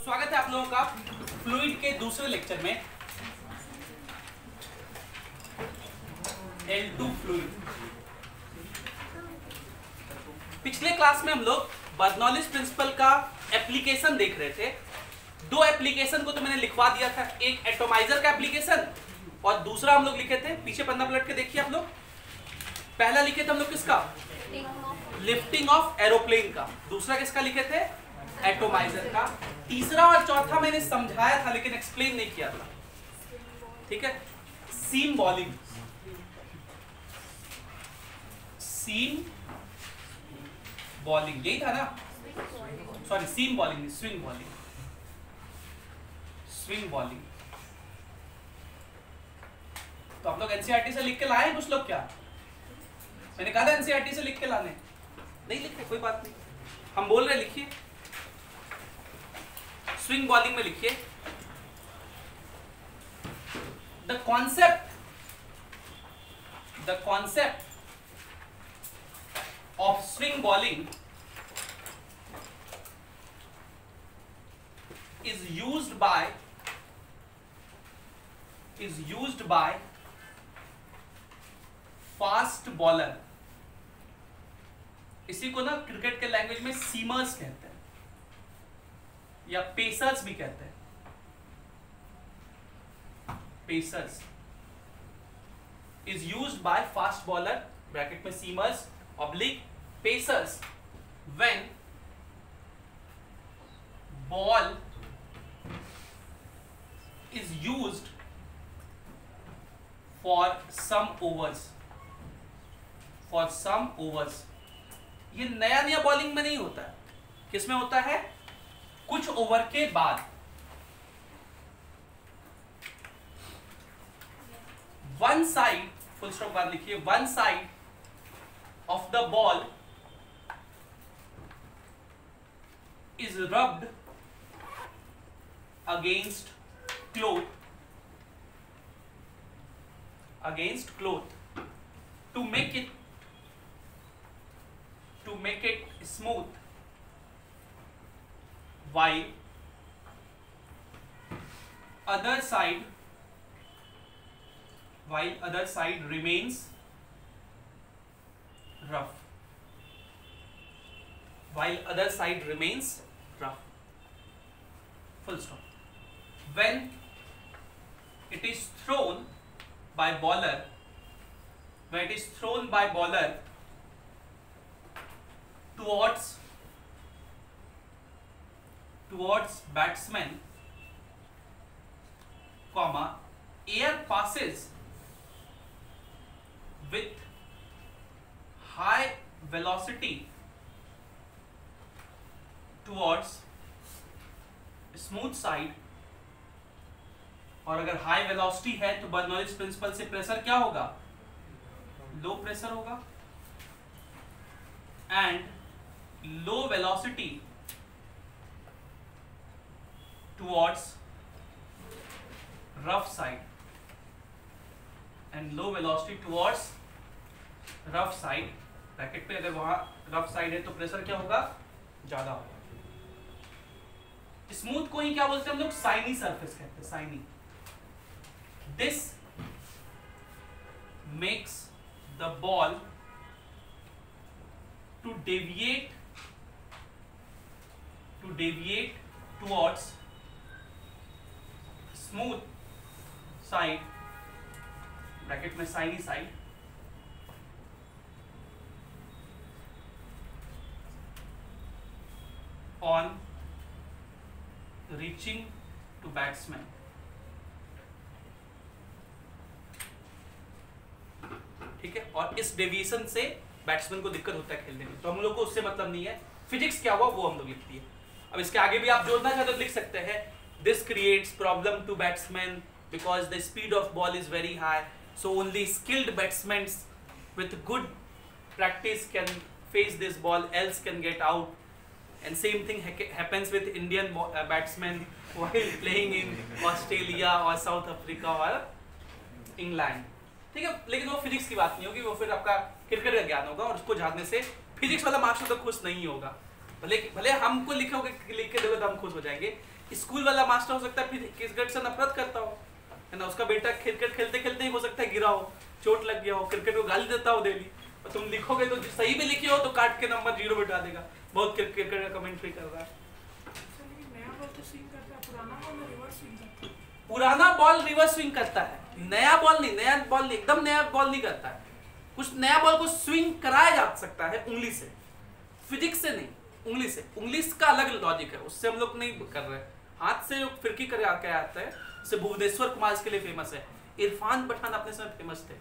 स्वागत है आप लोगों का फ्लूइड के दूसरे लेक्चर में। L2 fluid. पिछले क्लास में हम लोग बर्नौलीज प्रिंसिपल का एप्लीकेशन देख रहे थे। दो एप्लीकेशन को तो मैंने लिखवा दिया था, एक एटोमाइजर का एप्लीकेशन और दूसरा हम लोग लिखे थे, पीछे पन्ना पलट के देखिए आप लोग। पहला लिखे थे हम लोग किसका, लिफ्टिंग ऑफ एरोप्लेन का। दूसरा किसका लिखे थे, एटोमाइजर का। तीसरा और चौथा मैंने समझाया था लेकिन एक्सप्लेन नहीं किया था, ठीक है। सीम बॉलिंग, सीम बॉलिंग यही था ना, sorry seam bowling, swing bowling, swing bowling. तो आप लोग एनसीईआरटी से लिख के लाए कुछ लोग क्या? मैंने कहा था एनसीईआरटी से लिख के लाने, नहीं लिखे, कोई बात नहीं, हम बोल रहे लिखिए। स्विंग बॉलिंग में लिखिए, the concept of swing bowling is used by fast bowler. इसी को ना क्रिकेट के लैंग्वेज में सीमर्स कहते हैं या पेसर्स भी कहते हैं। Pacers is used by fast bowler, bracket में seamers oblique pacers, when ball is used for some overs, ये नया नया बॉलिंग में नहीं होता है, किसमें होता है, कुछ ओवर के बाद। वन साइड, फुल स्टॉप बाद लिखिए, one side of the ball is rubbed against cloth to make it smooth, while other side remains rough, full stop. When it is thrown by bowler, towards batsman, comma, air passes with high velocity towards smooth side, और अगर high velocity है तो Bernoulli's principal से pressure क्या होगा, low pressure होगा, and low velocity towards rough side, bracket पे अगर वहां रफ साइड है तो प्रेशर क्या होगा, ज्यादा होगा। स्मूथ को ही क्या बोलते हैं हम लोग, साइनी सरफेस कहते हैं, shiny. This makes the ball to deviate towards smooth side, bracket में shiny side, on reaching to batsman। ठीक है, और इस डेविएशन से बैट्समैन को दिक्कत होता है खेलने में, तो हम लोग को उससे मतलब नहीं है। फिजिक्स क्या हुआ वो हम लोग लिख दिए। अब इसके आगे भी आप जोड़ना चाहते तो लिख सकते हैं, this creates problem to batsman because the speed of ball is very high, so only skilled batsman with good practice can face this ball, else can get out, and same thing happens with Indian batsman while playing in Australia और South Africa और England. ठीक है, लेकिन वो physics की बात नहीं होगी, वो फिर आपका क्रिकेट का ज्ञान होगा और उसको जानने से फिजिक्स वाला मास्टर तो खुश नहीं होगा। भले हमको लिखे के दोगे तो हम खुश हो जाएंगे, स्कूल वाला मास्टर हो सकता है फिर क्रिकेट से नफरत करता हो, है ना, उसका बेटा क्रिकेट खेलते खेलते ही हो सकता है गिरा हो, चोट लग गया हो, क्रिकेट को गाली देता हो डेली, और तुम लिखोगे तो सही भी लिखे हो तो काट के नंबर 0 बिठा देगा, बहुत क्रिकेट का कमेंट्री कर रहा है। पुराना बॉल रिवर्स स्विंग करता है, नया बॉल नहीं, एकदम नया बॉल नहीं करता है। कुछ नया बॉल को स्विंग कराया जा सकता है उंगली से, फिजिक्स से नहीं, उंगली से। उंगली का अलग लॉजिक है, उससे हम लोग नहीं कर रहे। हाथ से जो फिरकी कर क्या आता है, जैसे भुवनेश्वर कुमार इसके लिए फेमस है, इरफान पठान अपने समय फेमस थे।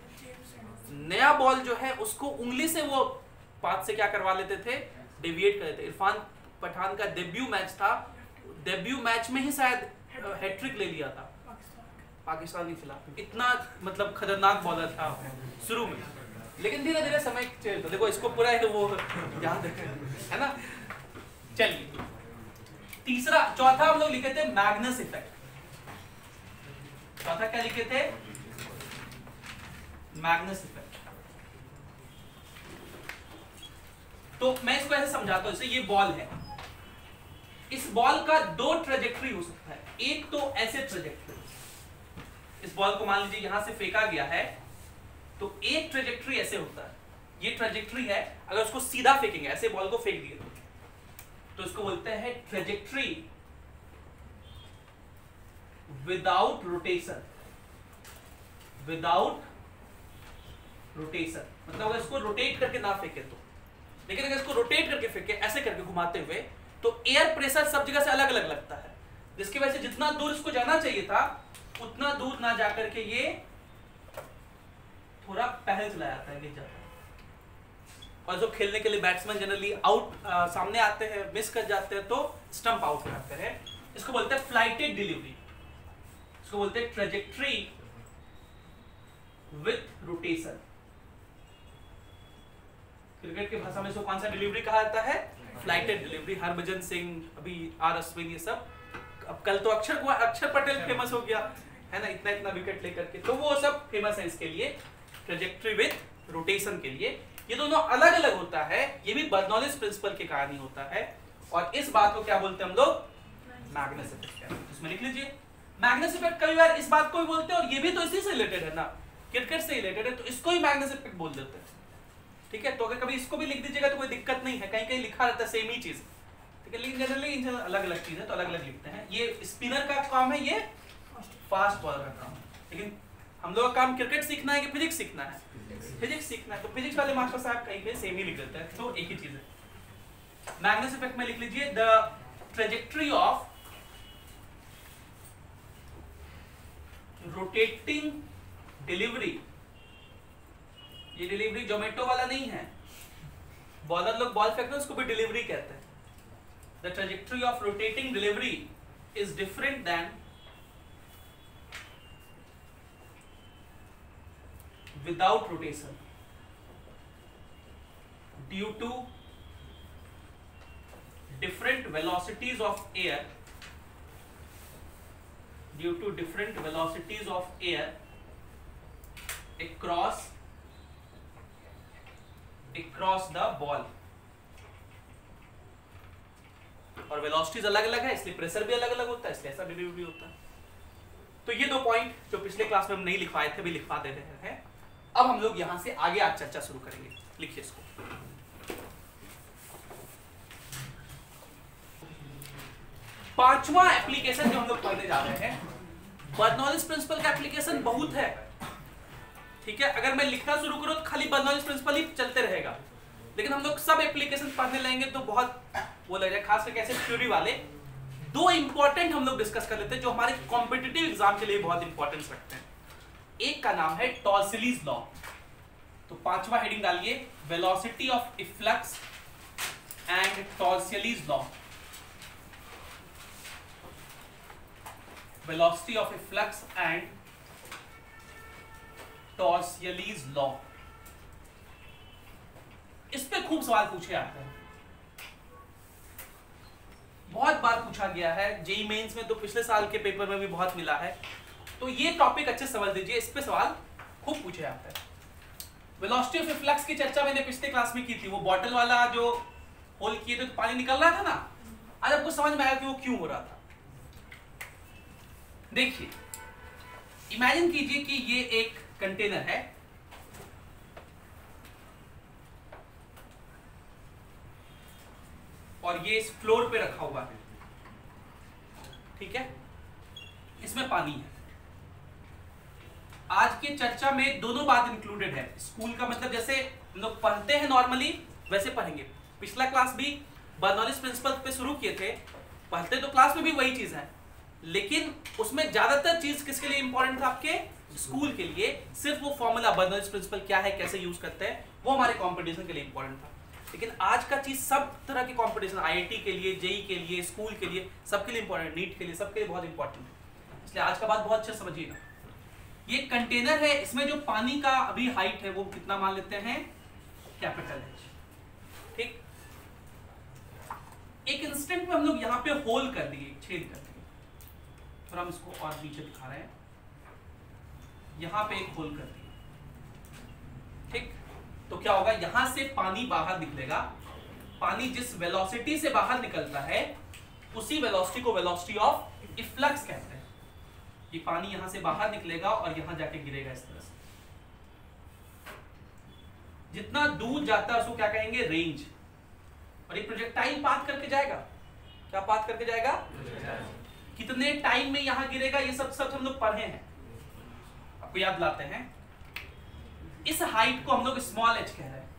नया बॉल जो है उसको उंगली से वो पाथ से क्या करवा लेते थे, डेविएट कर लेते। इरफान पठान का डेब्यू मैच था, डेब्यू मैच में ही शायद हैट्रिक ले लिया था पाकिस्तान के खिलाफ। इतना मतलब खतरनाक बॉलर था शुरू में, लेकिन धीरे धीरे समय चलता। देखो इसको पूरा है वो याद है ना। चलिए तीसरा, चौथा हम लोग लिखे थे मैग्नस इफेक्ट। चौथा क्या लिखे थे, मैग्नस इफेक्ट। तो मैं इसको ऐसे समझाता हूं, जैसे ये बॉल है, इस बॉल का दो ट्रेजेक्टरी हो सकता है। एक तो ऐसे ट्रेजेक्टरी, इस बॉल को मान लीजिए यहां से फेंका गया है, तो एक ट्रेजेक्टरी ऐसे होता है, ये ट्रेजेक्टरी है। अगर उसको सीधा फेंकेंगे, ऐसे बॉल को फेंक दिए तो इसको बोलते हैं trajectory without rotation. Without rotation मतलब अगर इसको रोटेट करके ना फेंके तो। लेकिन अगर इसको रोटेट करके फेंके, ऐसे करके घुमाते हुए, तो एयर प्रेशर सब जगह से अलग अलग लगता है, जिसकी वजह से जितना दूर इसको जाना चाहिए था उतना दूर ना जाकर के ये थोड़ा पहले चला जाता है, गिर जाता है। और जो खेलने के लिए बैट्समैन जनरली आउट सामने आते हैं, मिस कर जाते हैं, तो स्टंप आउट हो जाते हैं। इसको बोलते हैं फ्लाइटेड डिलीवरी, इसको बोलते हैं ट्रेजेक्टरी विथ रोटेशन। क्रिकेट की भाषा में इसको कौन सा डिलीवरी कहा जाता है, फ्लाइटेड डिलीवरी। हरभजन सिंह, अभी आर अश्विन, ये सब। अब कल तो अक्षर पटेल फेमस हो गया है ना, इतना इतना विकेट लेकर के, तो वो सब फेमस है इसके लिए, ट्रेजेक्टरी विथ रोटेशन के लिए। ये दोनों अलग अलग होता है, ये भी बर्नौलिस प्रिंसिपल के कारण ही होता है। और इस बात को क्या बोलते हैं हम लोग, मैग्नस इफेक्ट। इसमें लिख लीजिए मैग्नस इफेक्ट। कई बार इस बात को भी बोलते हैं, और ये भी तो इसी से रिलेटेड है ना, क्रिकेट से रिलेटेड है, तो इसको ही मैग्नस इफेक्ट बोल देते हैं। ठीक है, तो अगर कभी इसको भी लिख दीजिएगा तो कोई दिक्कत नहीं है, कहीं कहीं लिखा रहता है सेम ही चीज। ठीक है, लेकिन जनरली अलग अलग चीज है तो अलग अलग लिखते हैं। ये स्पिनर का काम है, ये फास्ट बॉलर का काम है। लेकिन हम लोग का काम क्रिकेट सीखना है कि फिजिक्स सीखना है, फिजिक्स सीखना है, तो फिजिक्स वाले मास्टर साहब कहीं कहीं सेम ही लिख देते हैं, तो एक ही चीज है। मैग्नस इफेक्ट में लिख लीजिए the trajectory of rotating delivery. ये डिलीवरी जोमेटो वाला नहीं है, बॉलर लोग बॉल फेंकते हैं उसको भी डिलीवरी कहते हैं। The trajectory of rotating delivery is different than without rotation due to different velocities of air across the ball। और वेलोसिटीज अलग अलग है, इसलिए प्रेशर भी अलग अलग होता है, इसलिए ऐसा डिलीवरी होता है। तो ये दो पॉइंट जो पिछले क्लास में हम नहीं लिखवाए थे, भी लिखवा दे रहे हैं। अब हम लोग यहां से आगे आज चर्चा शुरू करेंगे। लिखिए इसको, पांचवा एप्लीकेशन जो हम लोग पढ़ने जा रहे हैं, बर्नौलिस प्रिंसिपल का एप्लीकेशन बहुत है। ठीक है, अगर मैं लिखना शुरू करूं तो खाली बर्नौलिस प्रिंसिपल ही चलते रहेगा, लेकिन हम लोग सब एप्लीकेशन पढ़ने लगेंगे तो बहुत वो लग जाए, खास करके ऐसे थ्योरी वाले। दो इंपॉर्टेंट हम लोग डिस्कस कर लेते हैं जो हमारे कॉम्पिटिटिव एग्जाम के लिए बहुत इंपॉर्टेंस रखते हैं। एक का नाम है टॉर्सिलीज लॉ। तो पांचवा हेडिंग डालिए, velocity of efflux and Torricelli's law. Velocity of efflux and Torricelli's law. इस पे खूब सवाल पूछे जाते हैं, बहुत बार पूछा गया है, जेईई मेंस में तो पिछले साल के पेपर में भी बहुत मिला है। तो ये टॉपिक अच्छे समझ लीजिए, इस पे सवाल खूब पूछे जाते हैं। वेलोसिटी ऑफ इफ्लक्स की चर्चा मैंने पिछले क्लास में की थी, वो बॉटल वाला जो होल किए थे तो पानी निकल रहा था ना। आज आपको समझ में आया कि वो क्यों हो रहा था। देखिए, इमेजिन कीजिए कि ये एक कंटेनर है और ये इस फ्लोर पे रखा हुआ है, ठीक है, इसमें पानी है। आज की चर्चा में दोनों बात इंक्लूडेड है। स्कूल का मतलब जैसे हम लोग पढ़ते हैं नॉर्मली वैसे पढ़ेंगे। पिछला क्लास भी बर्नौलीज प्रिंसिपल पे शुरू किए थे, पढ़ते तो क्लास में भी वही चीज है, लेकिन उसमें ज्यादातर चीज किसके लिए इंपॉर्टेंट था? आपके स्कूल के लिए। सिर्फ वो फॉर्मूला बर्नौलीज प्रिंसिपल क्या है, कैसे यूज करते हैं, वो हमारे कॉम्पिटिशन के लिए इंपॉर्टेंट था। लेकिन आज का चीज सब तरह के कॉम्पिटिशन, IIT के लिए, जेई के लिए, स्कूल के लिए, सबके लिए इंपॉर्टेंट, नीट के लिए, सबके लिए बहुत इंपॉर्टेंट है। इसलिए आज का बात बहुत अच्छा समझिएगा। ये कंटेनर है, इसमें जो पानी का अभी हाइट है वो कितना मान लेते हैं? कैपिटल H, ठीक। एक इंस्टेंट में हम लोग यहाँ पे होल कर दिए, छेद कर दिए, और हम इसको और नीचे दिखा रहे हैं, यहाँ पे एक होल कर दिए, ठीक। तो क्या होगा? यहां से पानी बाहर निकलेगा। पानी जिस वेलोसिटी से बाहर निकलता है उसी वेलोसिटी को वेलोसिटी ऑफ इफ्लक्स कहते हैं। ये पानी यहां से बाहर निकलेगा और यहां जाके गिरेगा इस तरह से। जितना दूर जाता है उसको क्या कहेंगे? रेंज। और एक प्रोजेक्टाइल पाथ करके जाएगा। क्या पाथ करके जाएगा? कितने टाइम में यहां गिरेगा, ये सब हम लोग पढ़े हैं, आपको याद लाते हैं। इस हाइट को हम लोग स्मॉल h कह रहे हैं।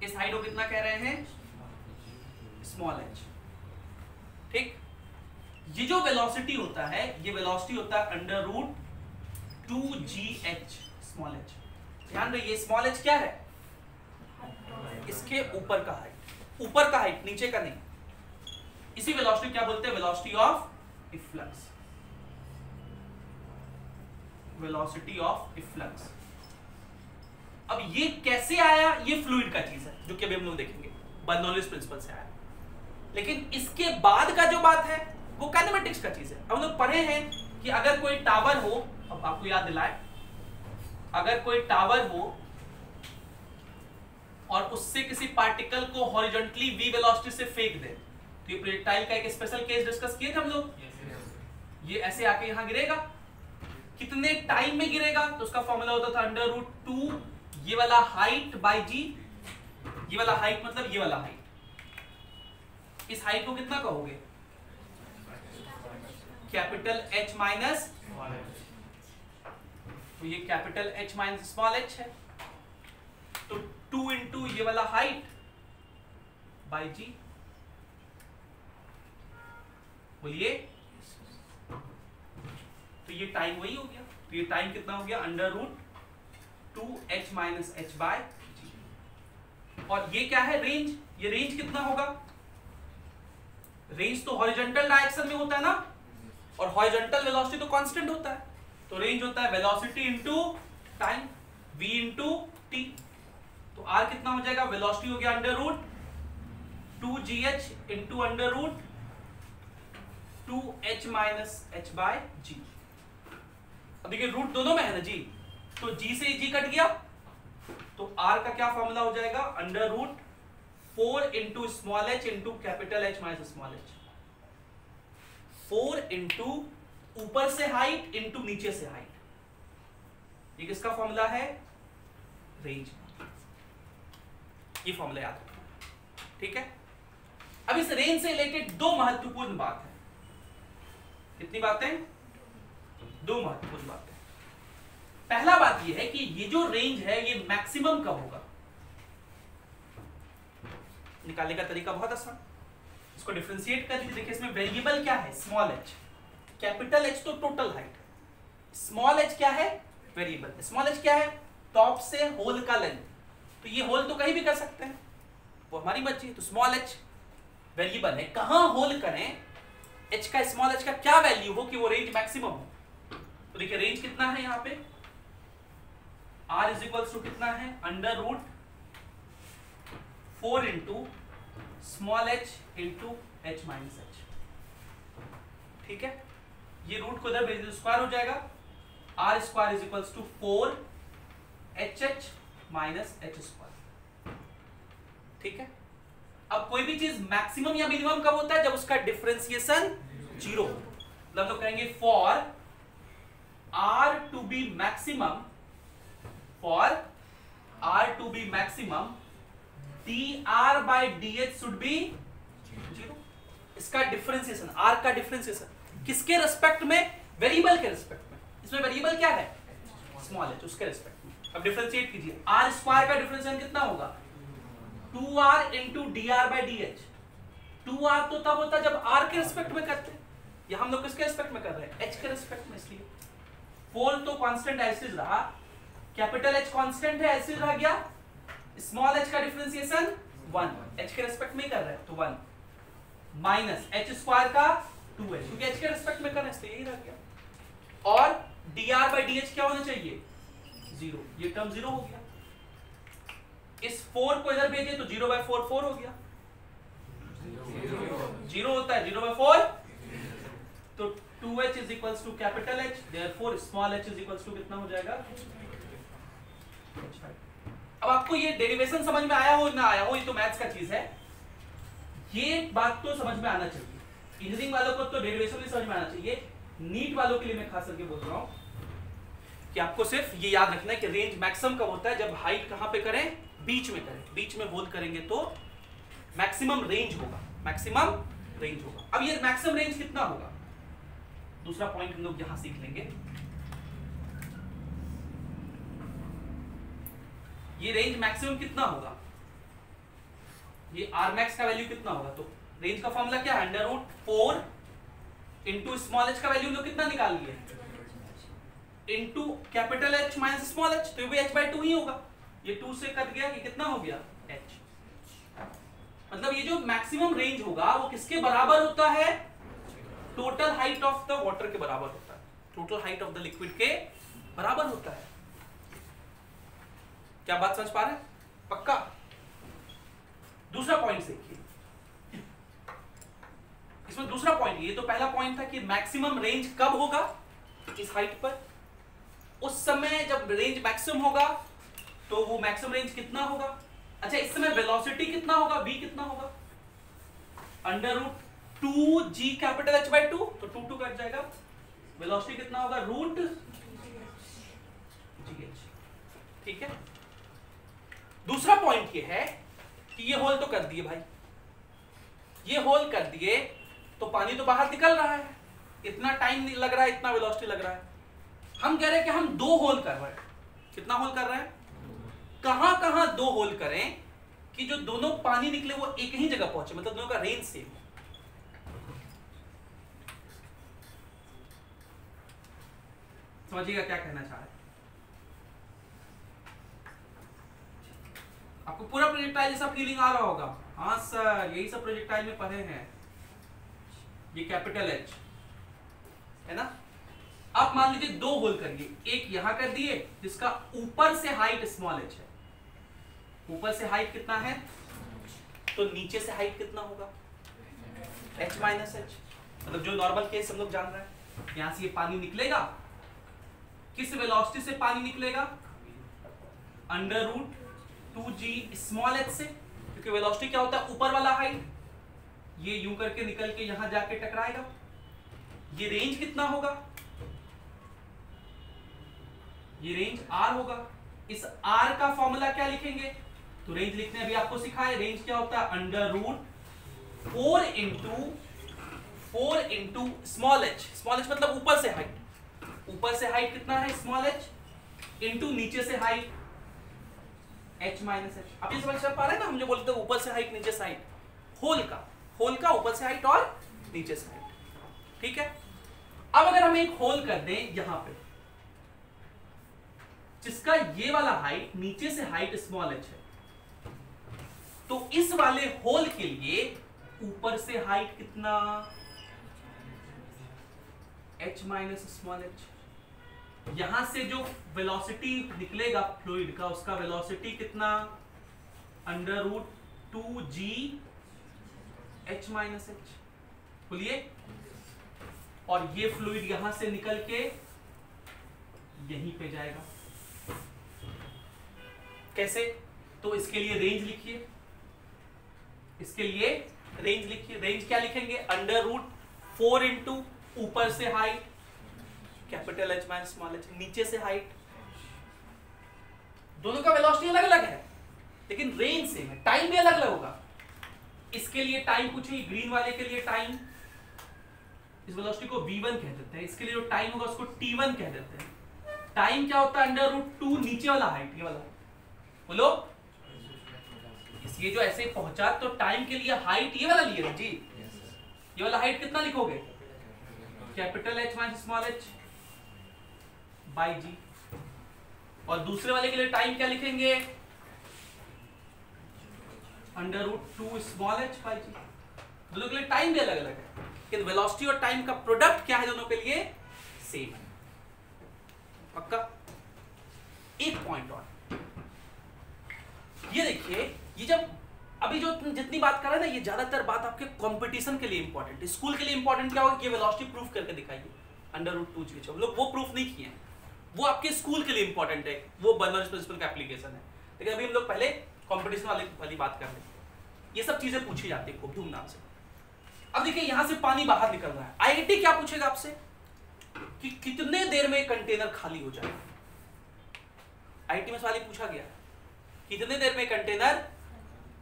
इस हाइट को कितना कह रहे हैं? स्मॉल h, ठीक। ये जो वेलोसिटी होता है, ये वेलोसिटी होता है √2gh, स्मॉल h। ध्यान रखिए, स्मॉल h क्या है? इसके ऊपर का हाइट, ऊपर का हाइट, नीचे का नहीं। इसी वेलोसिटी क्या बोलते हैं? Velocity of efflux, velocity of efflux. अब ये कैसे आया? ये फ्लूइड का चीज है, जो कि अभी हम लोग देखेंगे, बर्नौलीज प्रिंसिपल से आया। लेकिन इसके बाद का जो बात है वो काइनेमेटिक्स का चीज है। अब हम लोग पढ़े हैं कि अगर कोई टावर हो, अब आपको याद दिलाए, अगर कोई टावर हो और उससे किसी पार्टिकल को हॉरिजॉन्टली v वेलोसिटी से फेंक दे, तो ये प्रोजेक्टाइल का एक स्पेशल केस डिस्कस किए थे हम लोग। ये ऐसे आके यहां गिरेगा, कितने टाइम में गिरेगा? तो उसका फॉर्मूला होता था √2 ये वाला हाइट बाय g। ये वाला हाइट मतलब ये वाला हाइट। इस हाइट को कितना कहोगे? कैपिटल H माइनस, तो ये capital H minus small h है। तो 2 इंटू ये वाला हाइट बाय g, बोलिए। तो ये टाइम वही हो गया। तो ये टाइम कितना हो गया? √2h minus h by g। और ये क्या है? रेंज। ये रेंज कितना होगा? रेंज तो हॉरिजॉन्टल डायरेक्शन में होता है ना, और हॉरिजॉन्टल वेलोसिटी तो कांस्टेंट होता है। तो रेंज होता है velocity into time, v into t। तो r कितना हो जाएगा? वेलोसिटी हो गया √2gh into √2h minus h by g। अब देखिए रूट दोनों में है ना जी, तो g से g कट गया, तो r का क्या फॉर्मूला हो जाएगा? √4 into small h into capital H minus small h। 4 into ऊपर से हाइट इंटू नीचे से हाइट। ये किसका फॉर्मूला है? रेंज। ये फॉर्मूला याद रखना, ठीक है। अब इस रेंज से रिलेटेड दो महत्वपूर्ण बात है। कितनी बातें? दो महत्वपूर्ण बातें। पहला बात यह है कि ये जो रेंज है ये मैक्सिमम कब होगा? निकालने का तरीका बहुत आसान, इसको डिफरेंशिएट कर लीजिए। देखिए इसमें वेरिएबल क्या है? Small h। कैपिटल H तो टोटल हाइट है, स्मॉल h क्या है? वेरिएबल। स्मॉल h क्या है? टॉप से होल का लेंथ। तो ये होल तो कहीं भी कर सकते हैं, वो हमारी मर्जी है। तो स्मॉल h वेरिएबल है, कहां होल करें, h का, स्मॉल h का क्या वैल्यू हो कि वो रेंज मैक्सिमम हो। तो देखिए रेंज कितना है यहाँ पे? r इज इक्वल्स टू कितना है? √4 into small h into h minus h, ठीक है। ये रूट को इधर भेज दो, स्क्वायर हो जाएगा। r square is equals to 4hh minus h square, ठीक है। अब कोई भी चीज मैक्सिमम या मिनिमम कब होता है? जब उसका डिफरेंशिएशन 0 हो। मतलब तो कहेंगे for R to be maximum, for R to be maximum, dr by dh should be 0. इसका डिफरेंशिएशन, R का डिफरेंशिएशन किसके रेस्पेक्ट में? वेरिएबल के रेस्पेक्ट में. इसमें वेरिएबल क्या है? स्मॉल h, उसके रेस्पेक्ट में. अब डिफरेंशिएट कीजिए. R स्क्वायर का डिफरेंशिएशन कितना होगा? 2R into dr by dh. 2R तो तब होता है जब R के रेस्पेक्ट में करते हैं. या हम लोग किसके रेस्पेक्ट में कर रहे हैं? h के रेस्पेक्ट में. इसलिए 4 तो कांस्टेंट ऐसे रहा, कैपिटल H कांस्टेंट है ऐसे रह गया, स्मॉल h का डिफरेंशिएशन 1, h के रेस्पेक्ट में ही कर रहे हैं तो 1 माइनस h स्क्वायर का 2h, क्योंकि h के रेस्पेक्ट में कर रहे हैं इसलिए यही रह गया. और dr by dh क्या होना चाहिए? 0. ये टर्म 0 हो गया. इस 4 को इधर भेजिए तो 0/4 4 हो गया. 0 होता है 0/4, तो 2h is equals to capital H, therefore small h is equals to कितना हो जाएगा? अब आपको ये डेरिवेशन समझ में आया हो ना आया हो, ये तो मैथ्स का चीज है, ये बात तो समझ में आना चाहिए. इंजीनियरिंग वालों को तो डेरिवेशन भी समझ में आना चाहिए. नीट वालों के लिए मैं खास करके बोल रहा हूं कि आपको सिर्फ ये याद रखना है कि रेंज मैक्सिमम कब होता है? जब हाइट कहां पे करें? बीच में करें. बीच में होल करेंगे तो मैक्सिमम रेंज होगा. मैक्सिमम रेंज होगा. अब ये मैक्सिमम रेंज कितना होगा? दूसरा पॉइंट हम लोग यहां सीख लेंगे. ये रेंज मैक्सिमम कितना होगा? ये आर मैक्स का वैल्यू कितना होगा? तो रेंज का फॉर्मूला क्या है? √4 इंटू स्मॉल h का वैल्यू लोग कितना निकाल लिए? Into capital H minus small h, तो ये भी h/2 ही होगा. ये 2 से कट गया, ये कितना हो गया? h. मतलब ये जो मैक्सिमम रेंज होगा वो किसके बराबर होता है? Total height of the water के बराबर होता है. Total height of the liquid के बराबर होता है. क्या बात समझ पा रहे हैं? पक्का? दूसरा पॉइंट देखिए. इसमें दूसरा पॉइंट, ये तो पहला पॉइंट था कि मैक्सिमम रेंज कब होगा? इस हाइट पर. उस समय जब रेंज मैक्सिमम होगा तो वो मैक्सिमम रेंज कितना होगा? अच्छा, इस समय वेलोसिटी कितना होगा? v कितना होगा? √2g कैपिटल H/2, तो 2 कट जाएगा. वेलोसिटी कितना होगा? √gh. ठीक है. दूसरा पॉइंट ये है कि ये होल तो कर दिए भाई, ये होल कर दिए तो पानी तो बाहर निकल रहा है, इतना टाइम लग रहा है, इतना वेलोसिटी लग रहा है. हम कह रहे हैं कि हम 2 होल कर रहे हैं. कितना होल कर रहे हैं? कहां कहां 2 होल करें कि जो दोनों पानी निकले वो एक ही जगह पहुंचे, मतलब दोनों का रेंज सेम हो. समझिएगा क्या कहना चाह रहे हैं? आपको पूरा प्रोजेक्टाइल जैसा फीलिंग आ रहा होगा. हाँ सर, यही सब प्रोजेक्टाइल में पढ़े हैं. ये कैपिटल H है ना. आप मान लीजिए 2 होल करिए. एक यहां कर दिए जिसका ऊपर से हाइट स्मॉल h है. ऊपर से हाइट कितना है? तो नीचे से हाइट कितना होगा? h minus h. मतलब जो नॉर्मल केस हम लोग जान रहे हैं. यहां से ये पानी निकलेगा. किस वेलोसिटी से पानी निकलेगा? √2g स्मॉल h से, क्योंकि वेलोसिटी क्या होता है? ऊपर वाला हाइट. ये यूं करके निकल के यहां जाके टकराएगा. ये रेंज कितना होगा? ये रेंज r होगा. इस r का फॉर्मूला क्या लिखेंगे? तो रेंज लिखने अभी आपको सिखाए. रेंज क्या होता है? √4 into small h. Small h मतलब ऊपर से हाइट. ऊपर से हाइट कितना है? स्मॉल h इंटू नीचे से हाइट h माइनस h. आप ये समझ पा रहे हैं ना? हम जो बोलते हैं ऊपर से हाइट नीचे से हाइट, होल का ऊपर से हाइट और नीचे से हाइट. ठीक है. अब अगर हम एक होल कर दें यहां पे, जिसका ये वाला हाइट नीचे से हाइट स्मॉल h है, तो इस वाले होल के लिए ऊपर से हाइट कितना? h minus small h. यहां से जो वेलोसिटी निकलेगा फ्लूइड का, उसका वेलोसिटी कितना? √2g h minus h. बोलिए. और ये फ्लूइड यहां से निकल के यहीं पे जाएगा. कैसे? तो इसके लिए रेंज लिखिए. इसके लिए रेंज लिखिए. रेंज क्या लिखेंगे? √4 इंटू ऊपर से height capital H minus small h, नीचे से हाइट। दोनों का वेलोसिटी अलग अलग है लेकिन रेंज सेम है, टाइम भी अलग अलग होगा। इसके लिए टाइम पूछेगी, ग्रीन वाले के लिए टाइम, इस वेलोसिटी को v1 कह देते हैं, इसके लिए जो टाइम होगा उसको t1 कह देते हैं। टाइम क्या होता है? √2 नीचे वाला हाइट, ये वाला। बोलो, ये जो ऐसे पहुंचा तो टाइम के लिए हाइट ये वाला लिए जी, ये वाला हाइट कितना लिखोगे? Capital H minus small h by G. और दूसरे वाले के लिए टाइम क्या लिखेंगे? √2 स्मॉल h बाई जी। दोनों के लिए टाइम भी अलग अलग है लेकिन वेलोसिटी और टाइम का प्रोडक्ट क्या है दोनों के लिए? सेम है। पक्का? एक पॉइंट और, ये देखिए, ये जब अभी जो जितनी बात कर रहे हैं ना, ये ज्यादातर बात आपके कंपटीशन के लिए इंपॉर्टेंट है। स्कूल के लिए इंपॉर्टेंट क्या होगा कि ये वेलोसिटी प्रूफ करके दिखाइए √2 जी। हम लोग वो प्रूफ नहीं किए हैं, वो आपके स्कूल के लिए इंपॉर्टेंट है, वो बर्नौलीज प्रिंसिपल का एप्लीकेशन है। लेकिन अभी हम लोग पहले कंपटीशन वाली बात कर रहे हैं। ये सब चीजें पूछी जाती है खूब धूमधाम से। अब देखिए, यहां से पानी बाहर निकल रहा है, आईआईटी क्या पूछेगा आपसे कि कितने देर में कंटेनर खाली हो जाएगा? आईआईटी में सवाल ही पूछा गया, कितने देर में कंटेनर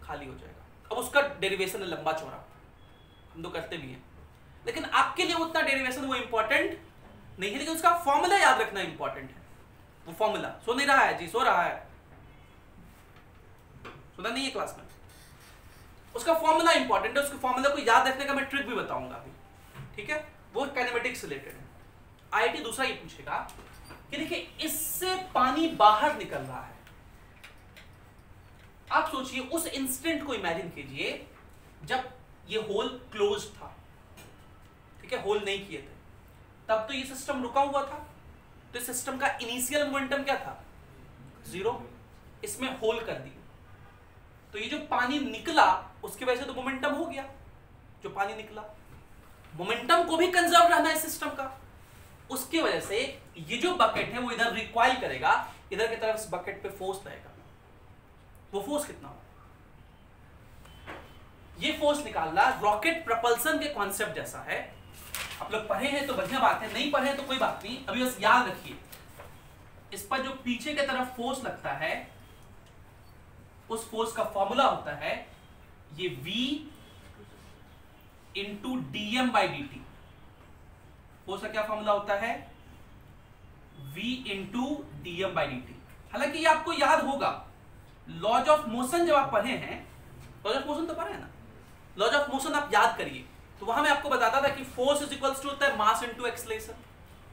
खाली हो जाएगा। अब उसका डेरिवेशन है लंबा चौड़ा, हम तो करते भी हैं, लेकिन आपके लिए उतना डेरिवेशन वो इंपॉर्टेंट नहीं है, लेकिन उसका फॉर्मूला याद रखना इंपॉर्टेंट है। वो फॉर्मूला, सो नहीं रहा है जी? सो रहा है, सुना नहीं है क्लास में? उसका फॉर्मूला इंपॉर्टेंट है, उसके फॉर्मूला को याद रखने का मैं ट्रिक भी बताऊंगा अभी, ठीक है? वो काइनेमेटिक्स रिलेटेड है। आईआईटी दूसरा ये पूछेगा कि देखिए, इससे पानी बाहर निकल रहा है। आप सोचिए, उस इंस्टेंट को इमेजिन कीजिए जब ये होल क्लोज था, ठीक है, होल नहीं किए थे, तब तो ये सिस्टम रुका हुआ था। तो सिस्टम का इनिशियल मोमेंटम क्या था? 0। इसमें होल कर दिया तो ये जो पानी निकला उसकी वजह से तो मोमेंटम हो गया। जो पानी निकला, मोमेंटम को भी कंजर्व रहना है सिस्टम का, उसकी वजह से ये जो बकेट है वो इधर रिक्वाइल करेगा, इधर की तरफ इस बकेट पे फोर्स रहेगा। वो फोर्स कितना हो? ये फोर्स निकालना रॉकेट प्रपल्सन के कॉन्सेप्ट जैसा है। आप लोग पढ़े हैं तो बढ़िया बात है, नहीं पढ़े हैं तो कोई बात नहीं। अभी बस याद रखिए, इस पर जो पीछे की तरफ फोर्स लगता है उस फोर्स का फॉर्मूला होता है ये V इंटू dm/dt। फोर्स का क्या फॉर्मूला होता है? V into dm/dt। हालांकि ये आपको याद होगा, लॉज ऑफ मोशन जब आप पढ़े हैं, लॉज ऑफ मोशन तो पढ़े हैं ना, लॉज ऑफ मोशन आप याद करिए, तो वहां मैं आपको बताता था कि फोर्स इज इक्वल्स टू होता है मास इनटू एक्सेलरेशन,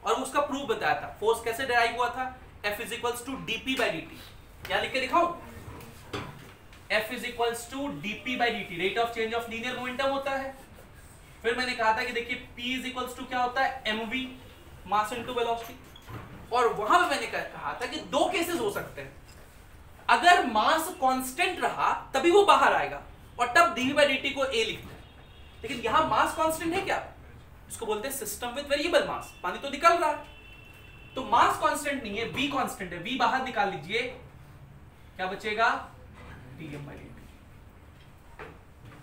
और उसका प्रूफ बताया था। फोर्स कैसे डिराइव हुआ था? F is equals to dp/dt। क्या लिख के दिखाऊं? F is equals to dp/dt, rate of change of linear momentum होता है। फिर मैंने कहा था कि देखिए P इज इक्वल्स टू क्या होता है? mv, mass into velocity. और वहां पे मैंने कहा था कि दो केसेस हो सकते हैं, अगर मास कांस्टेंट रहा तभी वो बाहर आएगा और तब dv/dt को a लिखते हैं। लेकिन यहां मास कांस्टेंट है क्या? इसको बोलते हैं सिस्टम विद वेरिएबल मास। पानी तो निकल रहा है, तो मास कांस्टेंट नहीं है, v कांस्टेंट है। v बाहर निकाल लीजिए, क्या बचेगा? dm/dt।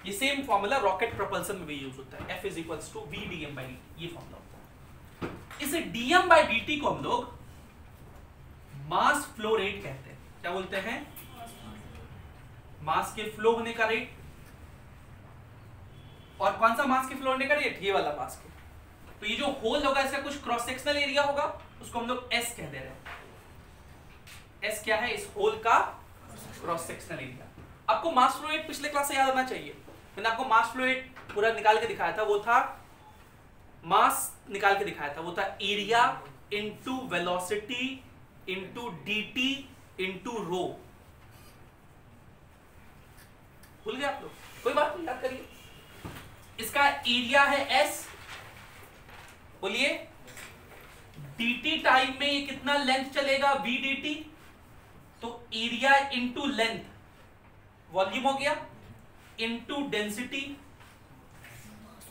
ये सेम फॉर्मूला रॉकेट प्रोपल्सन में भी यूज होता है, F is equals to v dm/dt, ये फॉर्मूला होता है। इसे dm/dt को हम लोग मास फ्लो रेट कहते हैं। क्या बोलते हैं? मास के फ्लो होने का रेट। और कौन सा मास के फ्लो होने का रेट? ये वाला मास के। तो ये जो होल होगा इसका कुछ क्रॉस सेक्शनल एरिया होगा, उसको हम लोग S कह दे रहे हैं। S क्या है? इस होल का क्रॉस सेक्शनल एरिया। आपको मास फ्लो रेट पिछले क्लास से याद आना चाहिए, मैंने आपको मास फ्लो रेट पूरा निकाल के दिखाया था। वो था मास निकाल के दिखाया था, वो था area into velocity into dt into rho. भूल गए आप लोग? कोई बात नहीं, याद करिए। इसका एरिया है S, बोलिए dt टाइम में ये कितना लेंथ चलेगा? v dt। तो एरिया इंटू लेंथ वॉल्यूम हो गया, इंटू डेंसिटी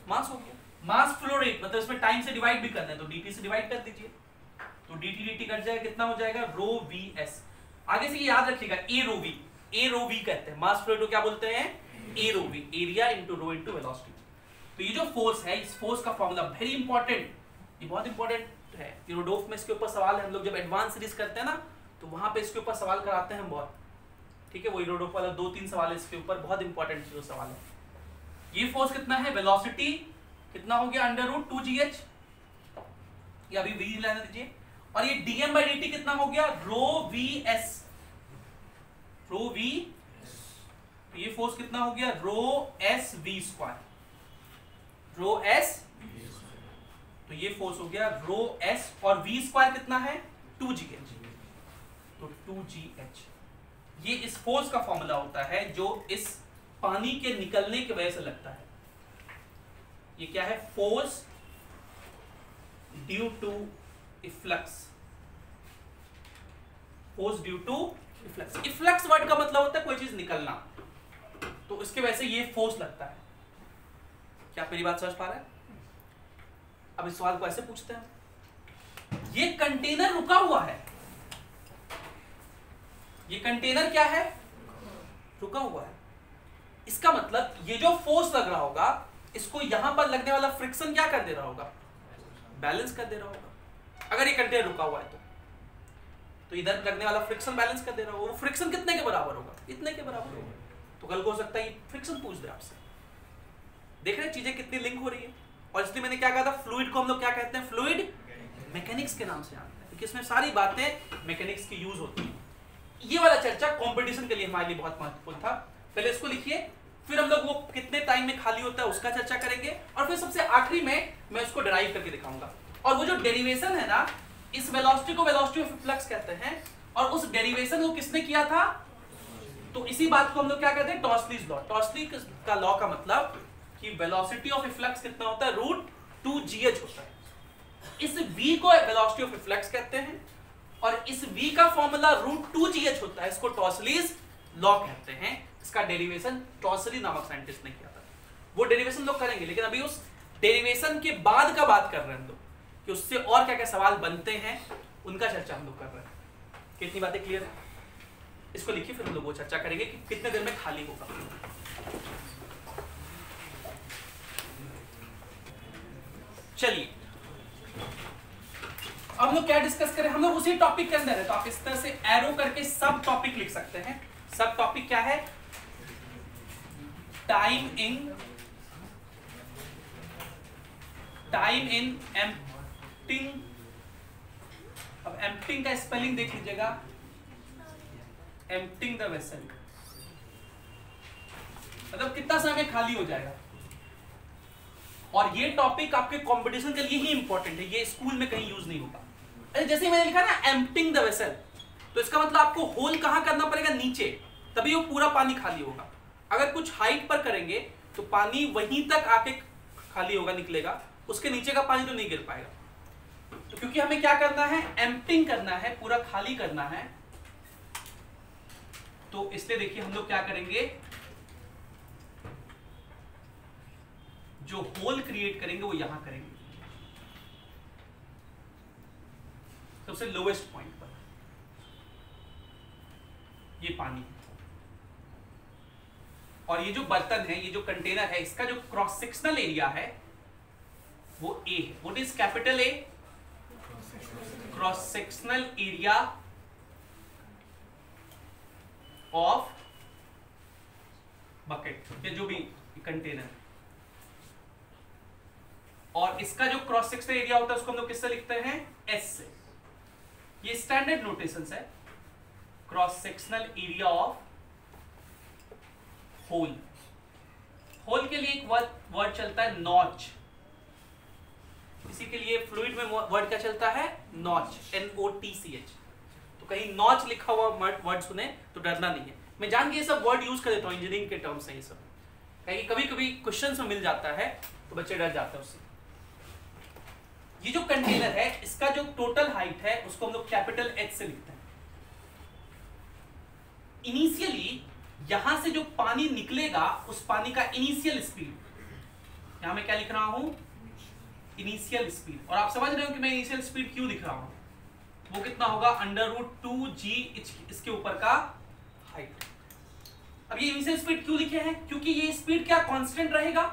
मास हो गया। मास फ्लो रेट मतलब इसमें टाइम से डिवाइड भी करना है तो dt से डिवाइड कर दीजिए, तो dt कट जाएगा, कितना हो जाएगा? रो vs। आगे से याद रखिएगा, a rho v, a rho v कहते हैं। मास फ्लो रेट को क्या बोलते हैं? a rho v, area into rho into velocity. तो तो ये जो फोर्स है, इस फोर्स का फॉर्मूला वेरी इंपॉर्टेंट, ये बहुत इंपॉर्टेंट है। यूरोडोफ में इसके ऊपर सवाल है, हम लोग जब एडवांस सीरीज करते हैं ना तो वहां पे इसके ऊपर सवाल कराते हैं हम बहुत, ठीक है। वो यूरोडोफ वाला 2-3 सवाल है इसके ऊपर, बहुत इंपॉर्टेंट जो सवाल है। ये फोर्स कितना है, वेलोसिटी कितना हो गया √2gh, ये अभी v लेने दीजिए, और ये dm/dt कितना हो गया ρvs, तो ये फोर्स कितना हो गया ρsv², तो ये फोर्स हो गया ρs, और v² कितना है 2gh, तो 2gh ये इस फोर्स का फॉर्मूला होता है जो इस पानी के निकलने की वजह से लगता है। ये क्या है, force due to efflux, force due to efflux. Efflux word का मतलब होता है कोई चीज निकलना, तो इसके वजह से ये फोर्स लगता है। क्या मेरी बात समझ पा रहे हैं? अब इस सवाल को ऐसे पूछते हैं, ये कंटेनर रुका हुआ है, ये कंटेनर क्या है, रुका हुआ है। इसका मतलब ये जो फोर्स लग रहा होगा, इसको यहां पर लगने वाला फ्रिक्शन क्या कर दे रहा होगा, बैलेंस कर दे रहा होगा। अगर ये कंटेनर रुका हुआ है तो इधर लगने वाला फ्रिक्शन बैलेंस कर दे रहा होगा। वो फ्रिक्शन कितने के बराबर होगा, इतने के बराबर होगा। तो कल को हो सकता है ये फ्रिक्शन पूछ दे आपसे। देख रहे हैं चीजें कितनी लिंक हो रही है। और इसलिए मैंने क्या कहा था, फ्लूइड को हम लोग क्या कहते हैं, फ्लूइड मैकेनिक्स के नाम से जानते हैं, क्योंकि इसमें सारी बातें मैकेनिक्स की यूज होती है। ये वाला चर्चा कंपटीशन के लिए हमारे लिए बहुत महत्वपूर्ण था। पहले इसको लिखिए, फिर हम लोग वो कितने टाइम में खाली होता है उसका चर्चा करेंगे, और फिर सबसे आखिरी में मैं उसको डिराइव करके दिखाऊंगा। और वो जो डेरिवेशन है ना, इस वेलोसिटी को वेलोसिटी ऑफ फ्लक्स कहते हैं, और उस डेरिवेशन को किसने किया था, तो इसी बात को हम लोग क्या कहते हैं, टॉर्सलीज लॉ। टॉर्सली का लॉ का मतलब कि वेलोसिटी ऑफ फ्लक्स कितना होता है, √2gh होता है। इस v को वेलोसिटी ऑफ फ्लक्स कहते हैं, और इस v का फॉर्मूला √2gh होता है। इसको टॉर्सलीज लॉ कहते हैं। इसका डेरिवेशन टॉर्सली नामक साइंटिस्ट ने किया था। वो डेरिवेशन लोग करेंगे, लेकिन अभी उस डेरिवेशन के बाद का बात कर रहे हैं हम लोग, कि उससे और क्या क्या सवाल बनते हैं, उनका चर्चा हम लोग कर रहे हैं। कितनी बातें क्लियर है? इसको लिखिए, फिर हम लोग वो चर्चा करेंगे कि कितने देर में खाली होगा। चलिए, अब हम लोग क्या डिस्कस करें, हम लोग उसी टॉपिक के अंदर है, तो आप इस तरह से एरो करके सब टॉपिक लिख सकते हैं। सब टॉपिक क्या है, टाइम इन एम्प्टिंग। अब एम्प्टिंग का स्पेलिंग देख लीजिएगा, एम्प्टिंग द वेसल, मतलब कितना समय खाली हो जाएगा। और ये टॉपिक आपके कंपटीशन के लिए ही इंपॉर्टेंट है, ये स्कूल में कहीं यूज नहीं होगा। अरे जैसे मैंने लिखा ना एम्प्टिंग द वेसल, तो इसका मतलब आपको होल कहां करना पड़ेगा, नीचे, तभी वो पूरा पानी खाली होगा। अगर कुछ हाइट पर करेंगे तो पानी वहीं तक आके खाली होगा, निकलेगा, उसके नीचे का पानी तो नहीं गिर पाएगा। तो क्योंकि हमें क्या करना है, एम्प्टिंग करना है, पूरा खाली करना है, तो इसलिए देखिए हम लोग क्या करेंगे, जो होल क्रिएट करेंगे वो यहां करेंगे, सबसे लोवेस्ट पॉइंट पर। ये पानी, और ये जो बर्तन है, ये जो कंटेनर है, इसका जो क्रॉस सेक्शनल एरिया है वो A है। What is capital A? Cross sectional area of bucket, या जो भी कंटेनर। और इसका जो क्रॉस सेक्शनल एरिया होता है उसको हम लोग किससे लिखते हैं, S से। ये स्टैंडर्ड नोटेशंस है, cross sectional area of hole. Hole के लिए एक वर्ड चलता है नॉच, इसी के लिए फ्लूइड में वर्ड क्या चलता है, नॉच, NOTCH। तो कहीं नॉच लिखा हुआ वर्ड सुने तो डरना नहीं है। मैं जान के ये सब वर्ड यूज कर देता हूँ, इंजीनियरिंग के टर्म्स हैं ये सब, कहीं कभी कभी क्वेश्चन में मिल जाता है तो बच्चे डर जाते हैं उससे। ये जो कंटेनर है, इसका जो टोटल हाइट है उसको हम लोग कैपिटल H से लिखते हैं। इनिशियली यहां से जो पानी निकलेगा, उस पानी का इनिशियल स्पीड, यहां मैं क्या लिख रहा हूं, इनिशियल स्पीड। और आप समझ रहे हो कि मैं इनिशियल स्पीड क्यों लिख रहा हूं, वो कितना होगा, √2g इसके ऊपर का हाइट। अब ये इनिशियल स्पीड क्यों लिखे हैं, क्योंकि ये स्पीड क्या कांस्टेंट रहेगा,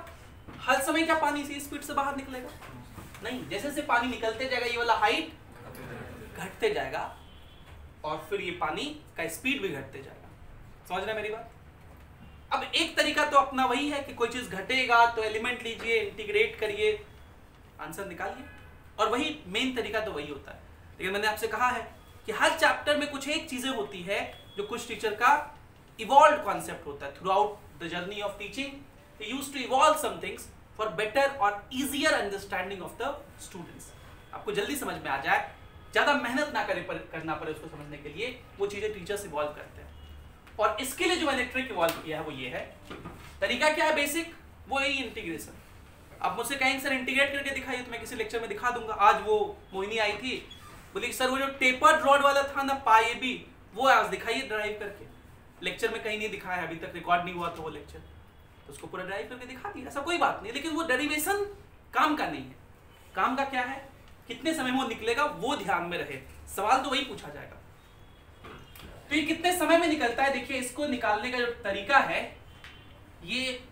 हर समय क्या पानी इसी स्पीड से बाहर निकलेगा? नहीं, जैसे जैसे पानी निकलते जाएगा ये वाला हाइट घटते जाएगा और फिर ये पानी का स्पीड भी घटते जाएगा। समझ रहे हैं मेरी बात? अब एक तरीका तो अपना वही है कि कोई चीज घटेगा तो एलिमेंट लीजिए, इंटीग्रेट करिए, आंसर निकालिए, और वही मेन तरीका तो वही होता है। लेकिन मैंने आपसे कहा है कि हर चैप्टर में कुछ एक चीजें होती है जो कुछ टीचर का इवॉल्व कॉन्सेप्ट होता है। Through out the journey of teaching he used to evolve some things for better or easier understanding of the students। आपको जल्दी समझ में आ जाए, ज्यादा मेहनत ना करना पड़े उसको समझने के लिए, वो चीजें टीचर्स इवॉल्व करते हैं। और इसके लिए जो मैंने ट्रिक इवॉल्व किया है वो ये है। तरीका क्या है? बेसिक वो यही इंटीग्रेशन। आप मुझसे कहेंगे सर इंटीग्रेट करके दिखाइए, तो मैं किसी लेक्चर में दिखा दूंगा। आज वो मोहिनी आई थी, बोली सर वो जो टेपर्ड रॉड वाला था ना पाई बी, वो आज दिखाइए ड्राइव करके। लेक्चर में कहीं नहीं दिखाया, अभी तक रिकॉर्ड नहीं हुआ था वो लेक्चर, तो उसको पूरा ड्राइव करके दिखा दिया। ऐसा कोई बात नहीं, लेकिन वो डेरिवेशन काम का नहीं है। काम का क्या है? कितने समय में वो निकलेगा वो ध्यान में रहे। सवाल तो वही पूछा जाएगा। तो ये कितने समय में निकलता है, देखिए इसको निकालने का जो तरीका है ये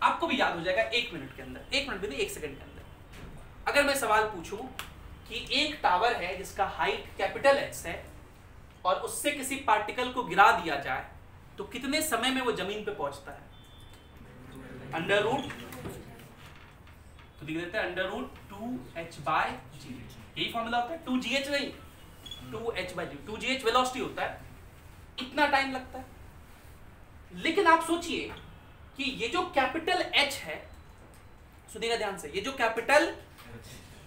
आपको भी याद हो जाएगा 1 मिनट के अंदर। 1 मिनट भी नहीं, 1 सेकंड के अंदर। अगर मैं सवाल पूछूं कि एक टावर है जिसका हाइट कैपिटल H है और उससे किसी पार्टिकल को गिरा दिया जाए तो कितने समय में वो जमीन पे पहुंचता है? अंडर रूट, तो लिख देते हैं अंडर रूट 2h/g। यही फॉर्मूला होता है, 2gh नहीं, 2h/g। 2gh वेलोसिटी होता है, इतना टाइम लगता है। लेकिन आप सोचिए कि ये जो कैपिटल H है, सुनिएगा ध्यान से, ये जो कैपिटल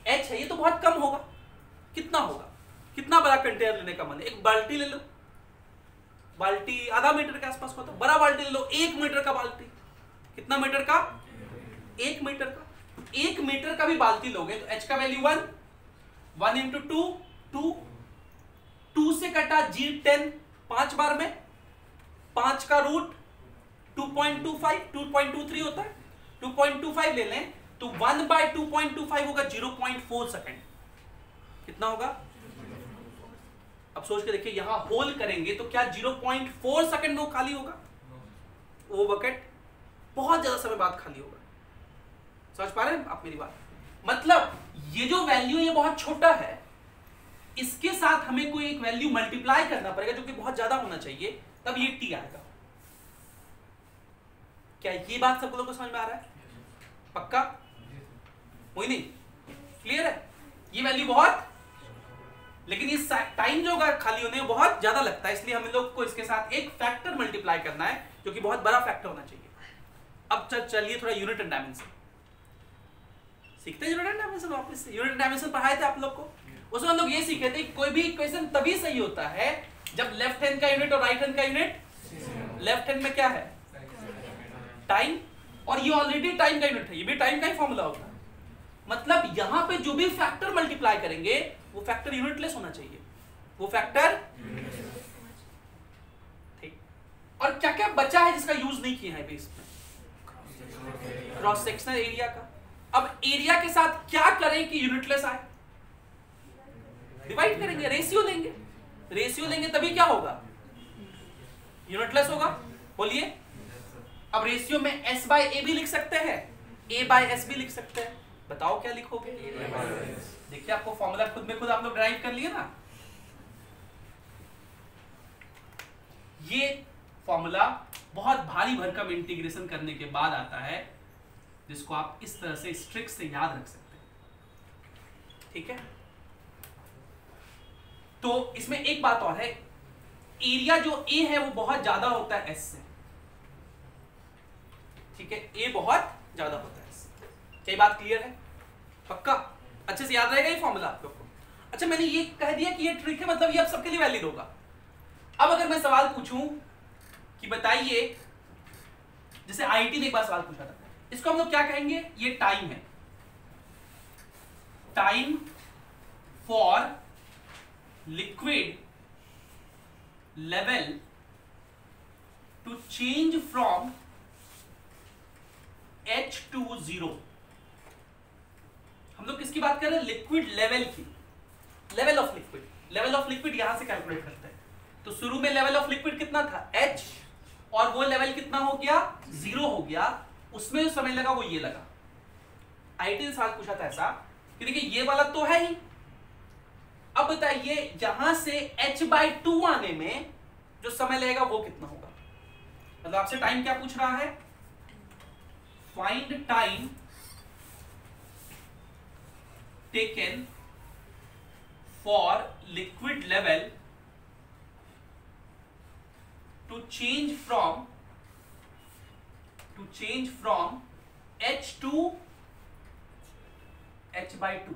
H है ये तो बहुत कम होगा। कितना होगा? कितना बड़ा कंटेनर लेने का मन है? एक बाल्टी ले लो, बाल्टी आधा मीटर के आसपास होता है। बड़ा बाल्टी ले लो, 1 मीटर का बाल्टी। कितना मीटर का? 1 मीटर का। 1 मीटर का भी बाल्टी लोगे तो H का वैल्यू 1 इंटू 2, 2 से कटा G 10, 5 बार में 5 का रूट 2.25, 2.23 होता है। 2.25 ले लें तो 1/2.25 होगा 0.4 सेकेंड। कितना होगा? अब सोच के देखिए, यहां होल करेंगे तो क्या 0.4 सेकेंड में वो खाली होगा? वो बकेट बहुत ज्यादा समय बाद खाली होगा। समझ पा रहे हैं आप मेरी बात? मतलब ये जो वैल्यू ये बहुत छोटा है, इसके साथ हमें कोई एक वैल्यू मल्टीप्लाई करना पड़ेगा जो कि बहुत ज्यादा होना चाहिए, तब ये टी आएगा। क्या ये बात सब लोगों को समझ में आ रहा है? पक्का? कोई नहीं? क्लियर है? ये वैल्यू बहुत, लेकिन ये टाइम जो होगा खाली होने में बहुत ज्यादा लगता है, इसलिए हम लोग को इसके साथ एक फैक्टर मल्टीप्लाई करना है जो कि बहुत बड़ा फैक्टर होना चाहिए। अब चलिए थोड़ा यूनिट एंड डायमेंशन सीखते हैं। यूनिट एंड डायमेंशन वापस से, यूनिट एंड डायमेंशन पढ़ाए थे आप लोग को। उसमें हम लोग ये सीखे थे कोई भी इक्वेशन तभी सही होता है जब लेफ्ट हैंड का यूनिट और राइट हैंड का यूनिट, लेफ्ट हैंड में क्या है? टाइम, और ये ऑलरेडी टाइम का यूनिट है, ये भी टाइम का ही फॉर्मूला होता है। मतलब यहां पे जो भी फैक्टर मल्टीप्लाई करेंगे वो फैक्टर यूनिटलेस होना चाहिए, वो फैक्टर ठीक। और क्या क्या बचा है जिसका यूज नहीं किया है बेस में? क्रॉस सेक्शनल एरिया का। अब एरिया के साथ क्या करें कि यूनिटलेस आए? डिवाइड करेंगे, रेशियो लेंगे। रेशियो लेंगे तभी क्या होगा? यूनिटलेस होगा। बोलिए। अब रेशियो में S/A भी लिख सकते हैं, A/S भी लिख सकते हैं। बताओ क्या लिखोगे? देखिए आपको फॉर्मूला खुद में खुद आप लोग ड्राइव कर लिए ना। ये फॉर्मूला बहुत भारी भरकम इंटीग्रेशन करने के बाद आता है, जिसको आप इस तरह से इस ट्रिक से याद रख सकते हैं। ठीक है? तो इसमें एक बात और है, एरिया जो A है वो बहुत ज्यादा होता है S से। ठीक है? A बहुत ज्यादा होता है S से। क्या ये बात क्लियर है? पक्का? अच्छे से याद रहेगा ये फॉर्मूला आप लोग को? अच्छा, मैंने ये कह दिया कि ये ट्रिक है, मतलब ये अब सबके लिए वैलिड होगा। अब अगर मैं सवाल पूछूं कि बताइए, जैसे आईटी ने एक बार सवाल पूछा था, इसको हम लोग क्या कहेंगे? ये टाइम है, time for liquid level to change from H to 0। हम लोग किसकी बात कर रहे हैं? लिक्विड लेवल की। Level of liquid, level of liquid यहां से कैलकुलेट करते हैं। तो शुरू में लेवल ऑफ लिक्विड कितना था? H, और वो लेवल कितना हो गया? 0 हो गया। उसमें जो समय लगा वो ये लगा, आईआईटी ने सवाल पूछा था ऐसा कि देखिए ये वाला तो है ही, अब बताइए यहां से h/2 आने में जो समय लगेगा वो कितना होगा। मतलब आपसे टाइम क्या पूछ रहा है, find time taken for liquid level to change from h to h/2।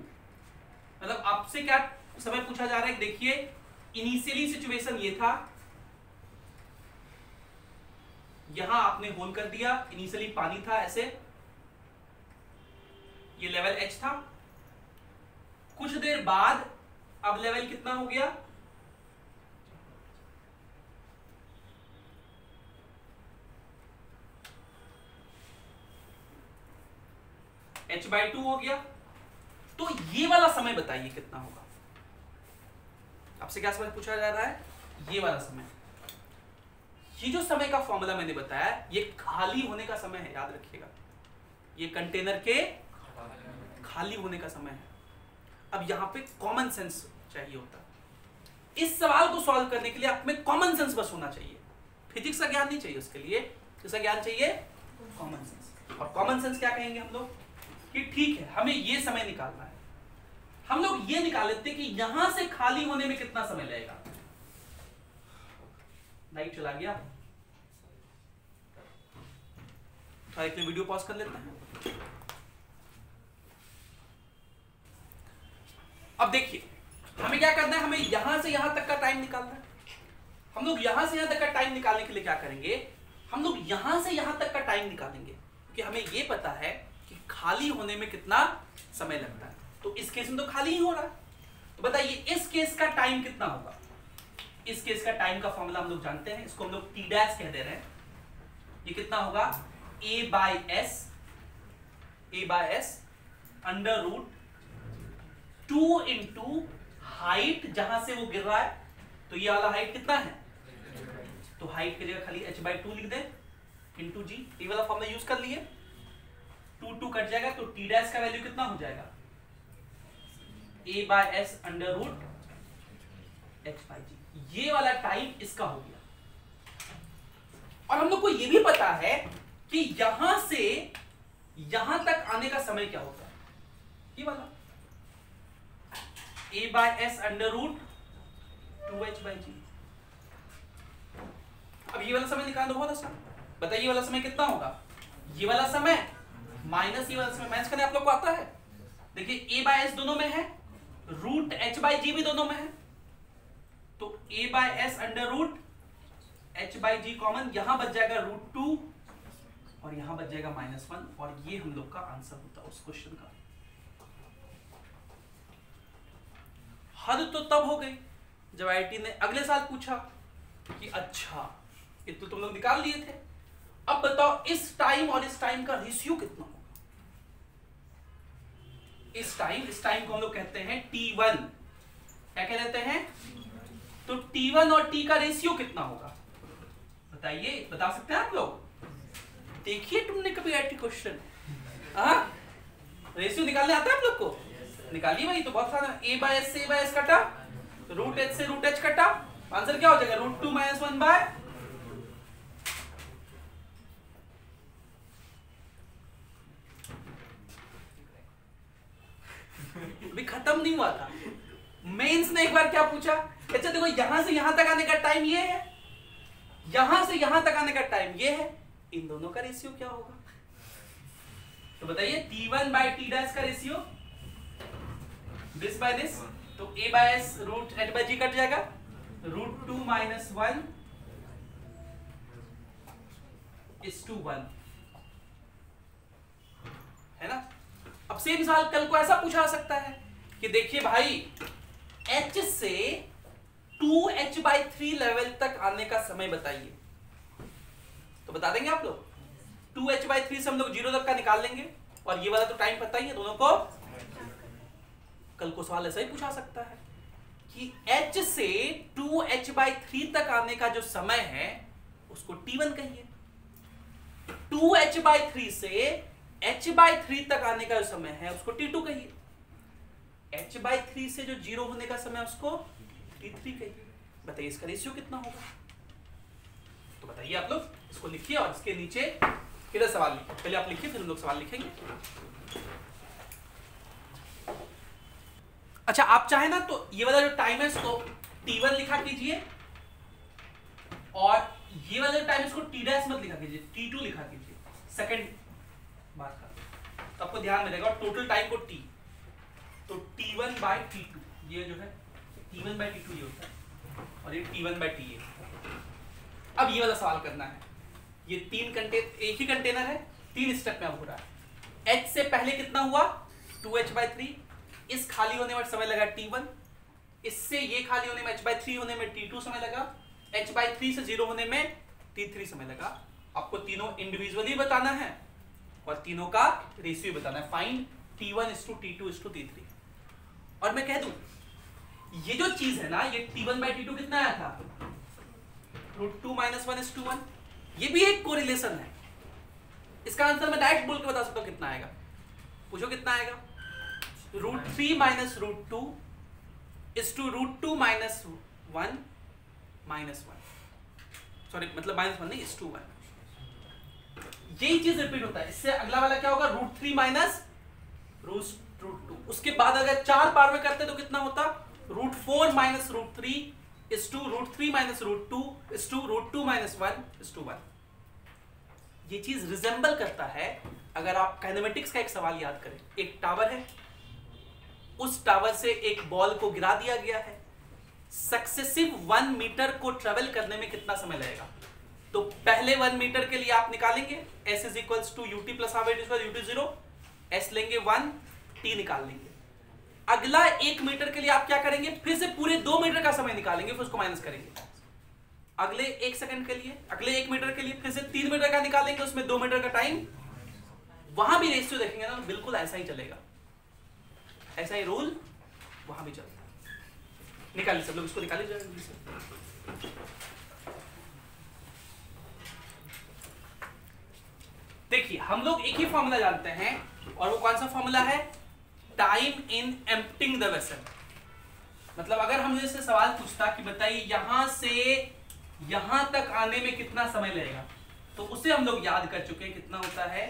मतलब आपसे क्या समय पूछा जा रहा है, देखिए इनिशियली सिचुएशन ये था, यहां आपने होल कर दिया, इनिशियली पानी था ऐसे, ये लेवल h था, कुछ देर बाद अब लेवल कितना हो गया, h/2 हो गया। तो ये वाला समय बताइए कितना होगा। आपसे क्या समय पूछा जा रहा है, ये वाला समय। ये जो समय का फॉर्मूला मैंने बताया, ये खाली होने का समय है, याद रखिएगा, ये कंटेनर के खाली होने का समय है। अब यहां पे कॉमन सेंस चाहिए होता है। इस सवाल को सॉल्व करने के लिए आप में कॉमन सेंस बस होना चाहिए, फिजिक्स का ज्ञान नहीं चाहिए उसके लिए, किसका ज्ञान चाहिए, कॉमन सेंस। और कॉमन सेंस क्या कहेंगे हम लोग कि ठीक है हमें ये समय निकालना है, हम लोग ये निकाल लेते हैं कि यहां से खाली होने में कितना समय लगेगा। लाइट चला गया, थोड़ा एक वीडियो पॉज कर लेते हैं। अब देखिए हमें क्या करना है, हमें यहां से यहां तक का टाइम निकालना है। हम लोग यहां से यहां तक का टाइम निकालने के लिए क्या करेंगे, हम लोग यहां से यहां तक का टाइम निकालेंगे, क्योंकि हमें यह पता है कि खाली होने में कितना समय लगता है। तो इस केस में तो खाली ही हो रहा है, तो बताइए इस केस का टाइम कितना होगा। इस केस का टाइम का फॉर्मूला हम लोग जानते हैं, इसको हम लोग T' कह दे रहे हैं। ये कितना होगा, A/S under root 2 into height, जहां से वो गिर रहा है, तो ये वाला हाइट कितना है, तो हाइट की जगह खाली h/2 लिख दे इंटू जी। ये वाला फॉर्मूला यूज कर लिए, 2 कट जाएगा, तो T' का वैल्यू कितना हो जाएगा, A/S अंडर रूट h/g। ये वाला टाइम इसका हो गया। और हम लोग को ये भी पता है कि यहां से यहां तक आने का समय क्या होता है, ये वाला A/S अंडर रूट 2h/g। अब ये वाला समय निकाल दो, बहुत आसान। बताइए ये वाला समय कितना होगा, ये वाला समय माइनस ये वाला समय। माइनस करने आप लोग को आता है, देखिए A/S दोनों में है, रूट h/g भी दोनों में है, तो A/S under root h/g common, यहां बच जाएगा √2 और यहां बच जाएगा -1, और ये हम लोग का आंसर होता है उस क्वेश्चन का। हद तो तब हो गई जब आईआईटी ने अगले साल पूछा कि अच्छा ये तो तुम लोग निकाल लिए थे, अब बताओ इस टाइम और इस टाइम का रेशियो कितना होगा। इस टाइम को हम लोग कहते हैं T1, क्या कह देते हैं, तो T1 और T का रेशियो कितना होगा बताइए, बता सकते हैं आप लोग। देखिए तुमने कभी आईआईटी क्वेश्चन, रेशियो निकालने आता है आप लोग को, निकालिए भाई। तो बहुत सारा A/S से A/S कटा, √h से √h कटा, आंसर क्या हो जाएगा, √2 - 1/, अभी खत्म नहीं हुआ था। मेंस ने एक बार क्या पूछा, अच्छा देखो यहां से यहां तक आने का टाइम ये है, यहां से यहां तक आने का टाइम ये है, इन दोनों का रेशियो क्या होगा। तो बताइए T1/T' का रेशियो दिस बाय दिस, तो A/S रूट h/g कट जाएगा, √2 - 1 1 है ना। अब सेम सवाल कल को ऐसा पूछा सकता है कि देखिए भाई h से 2h/3 लेवल तक आने का समय बताइए, तो बता देंगे आप लोग। 2h/3 से हम लोग 0 तक का निकाल लेंगे, और ये वाला तो टाइम पता ही है दोनों को। कल को सवाल ऐसा ही पूछा सकता है कि h से 2h/3 तक आने का जो समय है उसको T1 कहिए, 2h/3 से h/3 तक आने का जो समय है उसको t2 कहिए, h/3 से जो 0 होने का समय उसको t3 कहिए। बताइए इसका रेशियो कितना होगा? तो बताइए आप लोग, इसको लिखिए और इसके नीचे इधर सवाल लिखिए। पहले आप लिखिए फिर हम लोग सवाल लिखेंगे। अच्छा, आप चाहे ना तो ये वाला जो टाइम है इसको t1 लिखा कीजिए और ये वाला जो टाइम इसको t' मत लिखा कीजिए, t2 लिखा कीजिए सेकंड बार का, तो आपको ध्यान में रहेगा। और टोटल टाइम को t, तो t1/t2 ये जो है t1/t2 ये होता है और ये t1/t है। अब ये वाला सवाल करना है। ये एक ही कंटेनर है, 3 स्टेप में अब हो रहा है। h से पहले कितना हुआ 2h/3, इस खाली होने में समय लगा t1, इससे ये खाली होने में h/3 होने में t2 समय लगा, h/3 से 0 होने में t3 समय लगा। आपको तीनों इंडिविजुअली बताना है और तीनों का रेशियो बताना है। Find t1:t2:t3। और मैं कह दूं ये जो चीज है ना, ये t1/t2 कितना आया था, √2 - 1:1। ये भी एक कोरिलेशन है। इसका आंसर मैं डायरेक्ट बोल के बता सकता हूं कितना आएगा। पूछो कितना आएगा? √3 - √2 √2 - 1 -1, सॉरी मतलब -1 नहीं, √1। यही चीज रिपीट होता है। इससे अगला वाला क्या होगा, √3 - √2। उसके बाद अगर 4 बार में करते तो कितना होता, √4 - √3 √3 - √2 √2 - 1:1। ये चीज रिजेंबल करता है। अगर आप काइनेमेटिक्स का एक सवाल याद करें, एक टावर है, उस टावर से एक बॉल को गिरा दिया गया है, सक्सेसिव 1 मीटर को ट्रेवल करने में कितना समय लगेगा? तो पहले 1 मीटर के लिए आप निकालेंगे s = ut + half ut 0, s लेंगे 1, t निकाल लेंगे। अगला 1 मीटर के लिए आप क्या करेंगे, फिर से पूरे 2 मीटर का समय निकालेंगे, फिर उसको माइनस करेंगे। अगले 1 सेकंड के लिए, अगले 1 मीटर के लिए फिर से 3 मीटर का निकालेंगे, उसमें 2 मीटर का टाइम। वहां भी रेशियो देखेंगे ना, बिल्कुल ऐसा ही चलेगा, ऐसा ही रूल वहां भी चलता है। निकालिए सब लोग, इसको निकालिए जल्दी से। देखिए हम लोग एक ही फॉर्मूला जानते हैं, और वो कौन सा फॉर्मूला है, time in emptying the vessel. मतलब अगर हमसे से सवाल पूछता कि बताइए यहां से यहां तक आने में कितना समय लगेगा, तो उसे हम लोग याद कर चुके हैं। कितना होता है,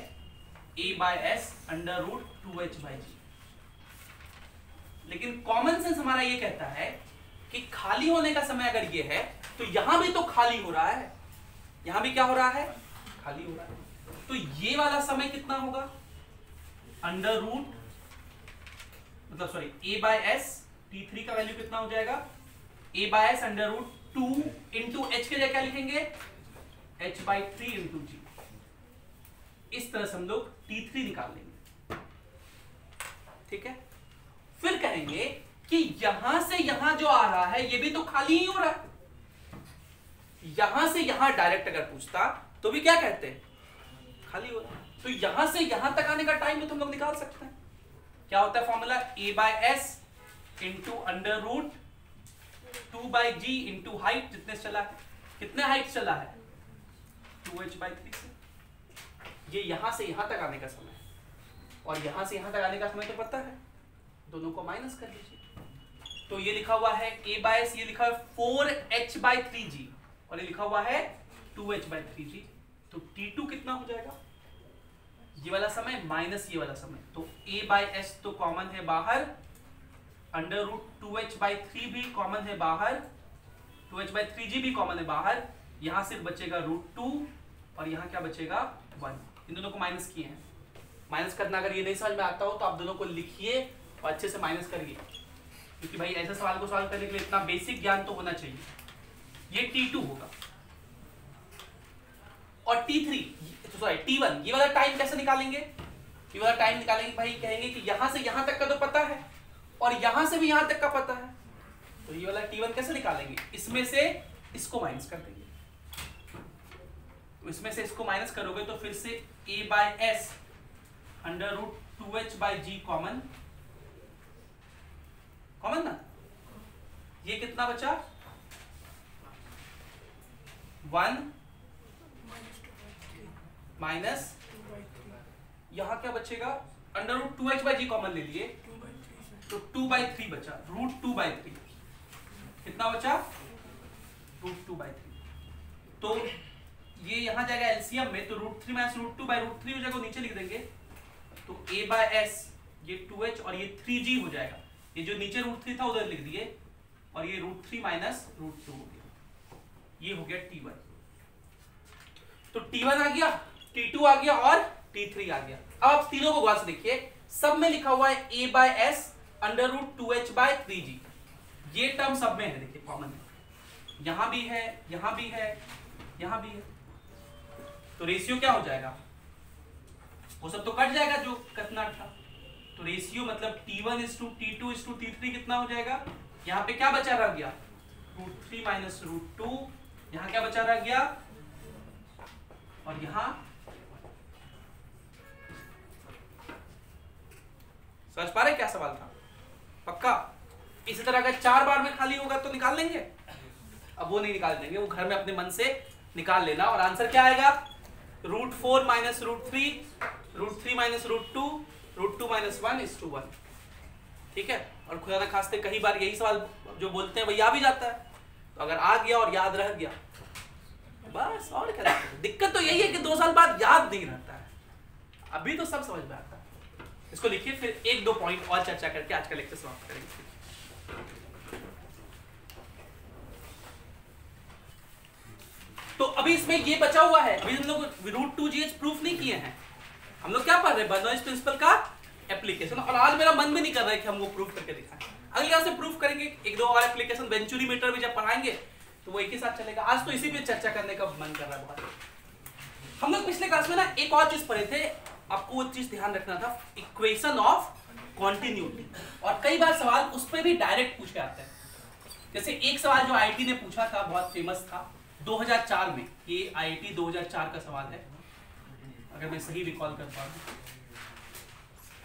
a/s √2h/g। लेकिन कॉमन सेंस हमारा ये कहता है कि खाली होने का समय अगर ये है, तो यहां भी तो खाली हो रहा है, यहां भी क्या हो रहा है, खाली हो रहा है। तो ये वाला समय कितना होगा, a/s t3 का वैल्यू कितना हो जाएगा, a/s √2 इंटू h के जगह क्या लिखेंगे, h/3 इंटू g। इस तरह से हम लोग t3 निकाल लेंगे। ठीक है, फिर कहेंगे कि यहां से यहां जो आ रहा है ये भी तो खाली ही हो रहा है। यहां से यहां डायरेक्ट अगर पूछता तो भी क्या कहते हैं, खाली हो रहा है। तो यहां से यहां तक आने का टाइम भी तुम लोग निकाल सकते हैं। क्या होता है formula, a/s into √2/g into height, जितने चला है, कितने हाइट चला है, 2h/3 से। ये यहां से यहां तक आने का समय है, और यहां से यहां तक आने का समय तो पता है, दोनों को माइनस कर लीजिए। तो ये लिखा हुआ है a/s, ये लिखा है 4h/3g, और ये लिखा हुआ है 2h/3g। तो t2 कितना हो जाएगा, ये वाला समय माइनस ये वाला समय। तो a/s तो कॉमन है बाहर, √2h/3 भी कॉमन है बाहर, 2h/3g भी कॉमन है बाहर। यहां सिर्फ बचेगा √2 और यहां क्या बचेगा, 1। इन दोनों को माइनस किए हैं। माइनस करना अगर ये नहीं समझ में आता हो तो आप दोनों को लिखिए और अच्छे से माइनस करिए, क्योंकि भाई ऐसे सवाल को सॉल्व करने के लिए इतना बेसिक ज्ञान तो होना चाहिए। ये t2 होगा, और t1, ये वाला टाइम कैसे निकालेंगे, ये वाला टाइम निकालेंगे भाई, कहेंगे कि यहां से यहां तक का तो पता है और यहां से भी यहां तक का पता है, तो ये वाला t1 कैसे निकालेंगे, इसमें से इसको माइनस कर देंगे। तो इसमें से इसको माइनस करोगे तो फिर से a/s √2h/g कॉमन ना, ये कितना बचा, 1 - यहाँ क्या बचेगा, अंडर रूट 2h/g कॉमन ले लिए तो 2/3 बचा, रूट 2/3 कितना बचा, रूट 2/3। तो ये यहाँ जाएगा एलसीएम में, तो रूट 3 माइनस रूट 2/√3 हो जाएगा, नीचे लिख देंगे तो a/s ये 2h और ये 3g हो जाएगा। ये जो नीचे रूट 3 था उधर लिख दिए और ये रूट 3 माइनस रूट 2 हो गया, ये हो गया T1। तो T1 आ गया, T2 आ गया और T3 आ गया। अब आप तीनों को गौर से देखिए, सब में लिखा हुआ है a/s अंडर रूट 2h/3g, ये टर्म सब में है, देखिए कॉमन है, यहां भी है, यहां भी है, यहां भी है। तो रेशियो क्या हो जाएगा, वो सब तो कट जाएगा जो कटना था। तो रेशियो मतलब T1:T2:T3 कितना हो जाएगा, यहाँ पे क्या बचा रह गया, रूट 3 माइनस रूट 2, यहाँ क्या बचा रह गया, और यहाँ समझ पा रहे क्या सवाल था, पक्का। इसी तरह अगर 4 बार में खाली होगा तो निकाल लेंगे, अब वो नहीं निकाल देंगे, वो घर में अपने मन से निकाल लेना। और आंसर क्या आएगा, root 4 minus root 3, root 3 minus root 2, root 2 minus 1:1। ठीक है, और खुदा ना खास्ते कई बार यही सवाल जो बोलते हैं वही आ भी जाता है, तो अगर आ गया और याद रह गया बस, और क्या दिक्कत तो यही है कि 2 साल बाद याद नहीं रहता है, अभी तो सब समझ में आता है। इसको लिखिए, फिर 1-2 पॉइंट और चर्चा करके आज का लेक्चर समाप्त करेंगे। तो अभी इसमें ये बचा हुआ है, अभी हम लोग रूट 2gh प्रूफ नहीं किए हैं, हम लोग क्या पढ़ रहे हैं, बर्नौलीज प्रिंसिपल का एप्लीकेशन। और आज मेरा मन भी नहीं कर रहा है कि हम वो प्रूफ करके दिखाएं, अगली क्लास से प्रूफ करेंगे, 1-2 और एप्लीकेशन वेंचुरी मीटर भी जब पढ़ाएंगे तो वो एक ही साथ चलेगा। आज तो इसी पे चर्चा करने का मन कर रहा है बहुत। हम लोग पिछले क्लास में ना एक और चीज पढ़े थे, आपको वो चीज ध्यान रखना था, इक्वेशन ऑफ कॉन्टिन्यूटी। और कई बार सवाल उस पर भी डायरेक्ट पूछे आते हैं, जैसे एक सवाल जो आईआईटी ने पूछा था, बहुत फेमस था 2004 में, ये आईआईटी 2004 का सवाल है अगर मैं सही रिकॉल कर पा रहा हूं।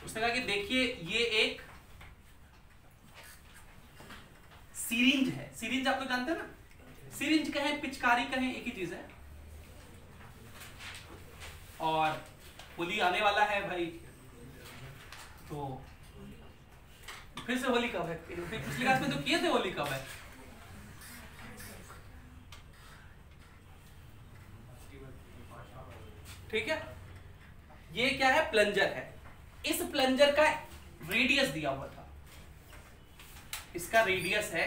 उसने कहा कि देखिए ये एक सिरिंज है, सिरिंज आप लोग जानते हैं ना, सिरिंज कहें पिचकारी कहें एक ही चीज है, और होली आने वाला है भाई, तो फिर से होली कब है, पिछली क्लास में तो किए थे होली कब है, ठीक है। ये क्या है, प्लंजर है, इस प्लंजर का रेडियस दिया हुआ था, इसका रेडियस है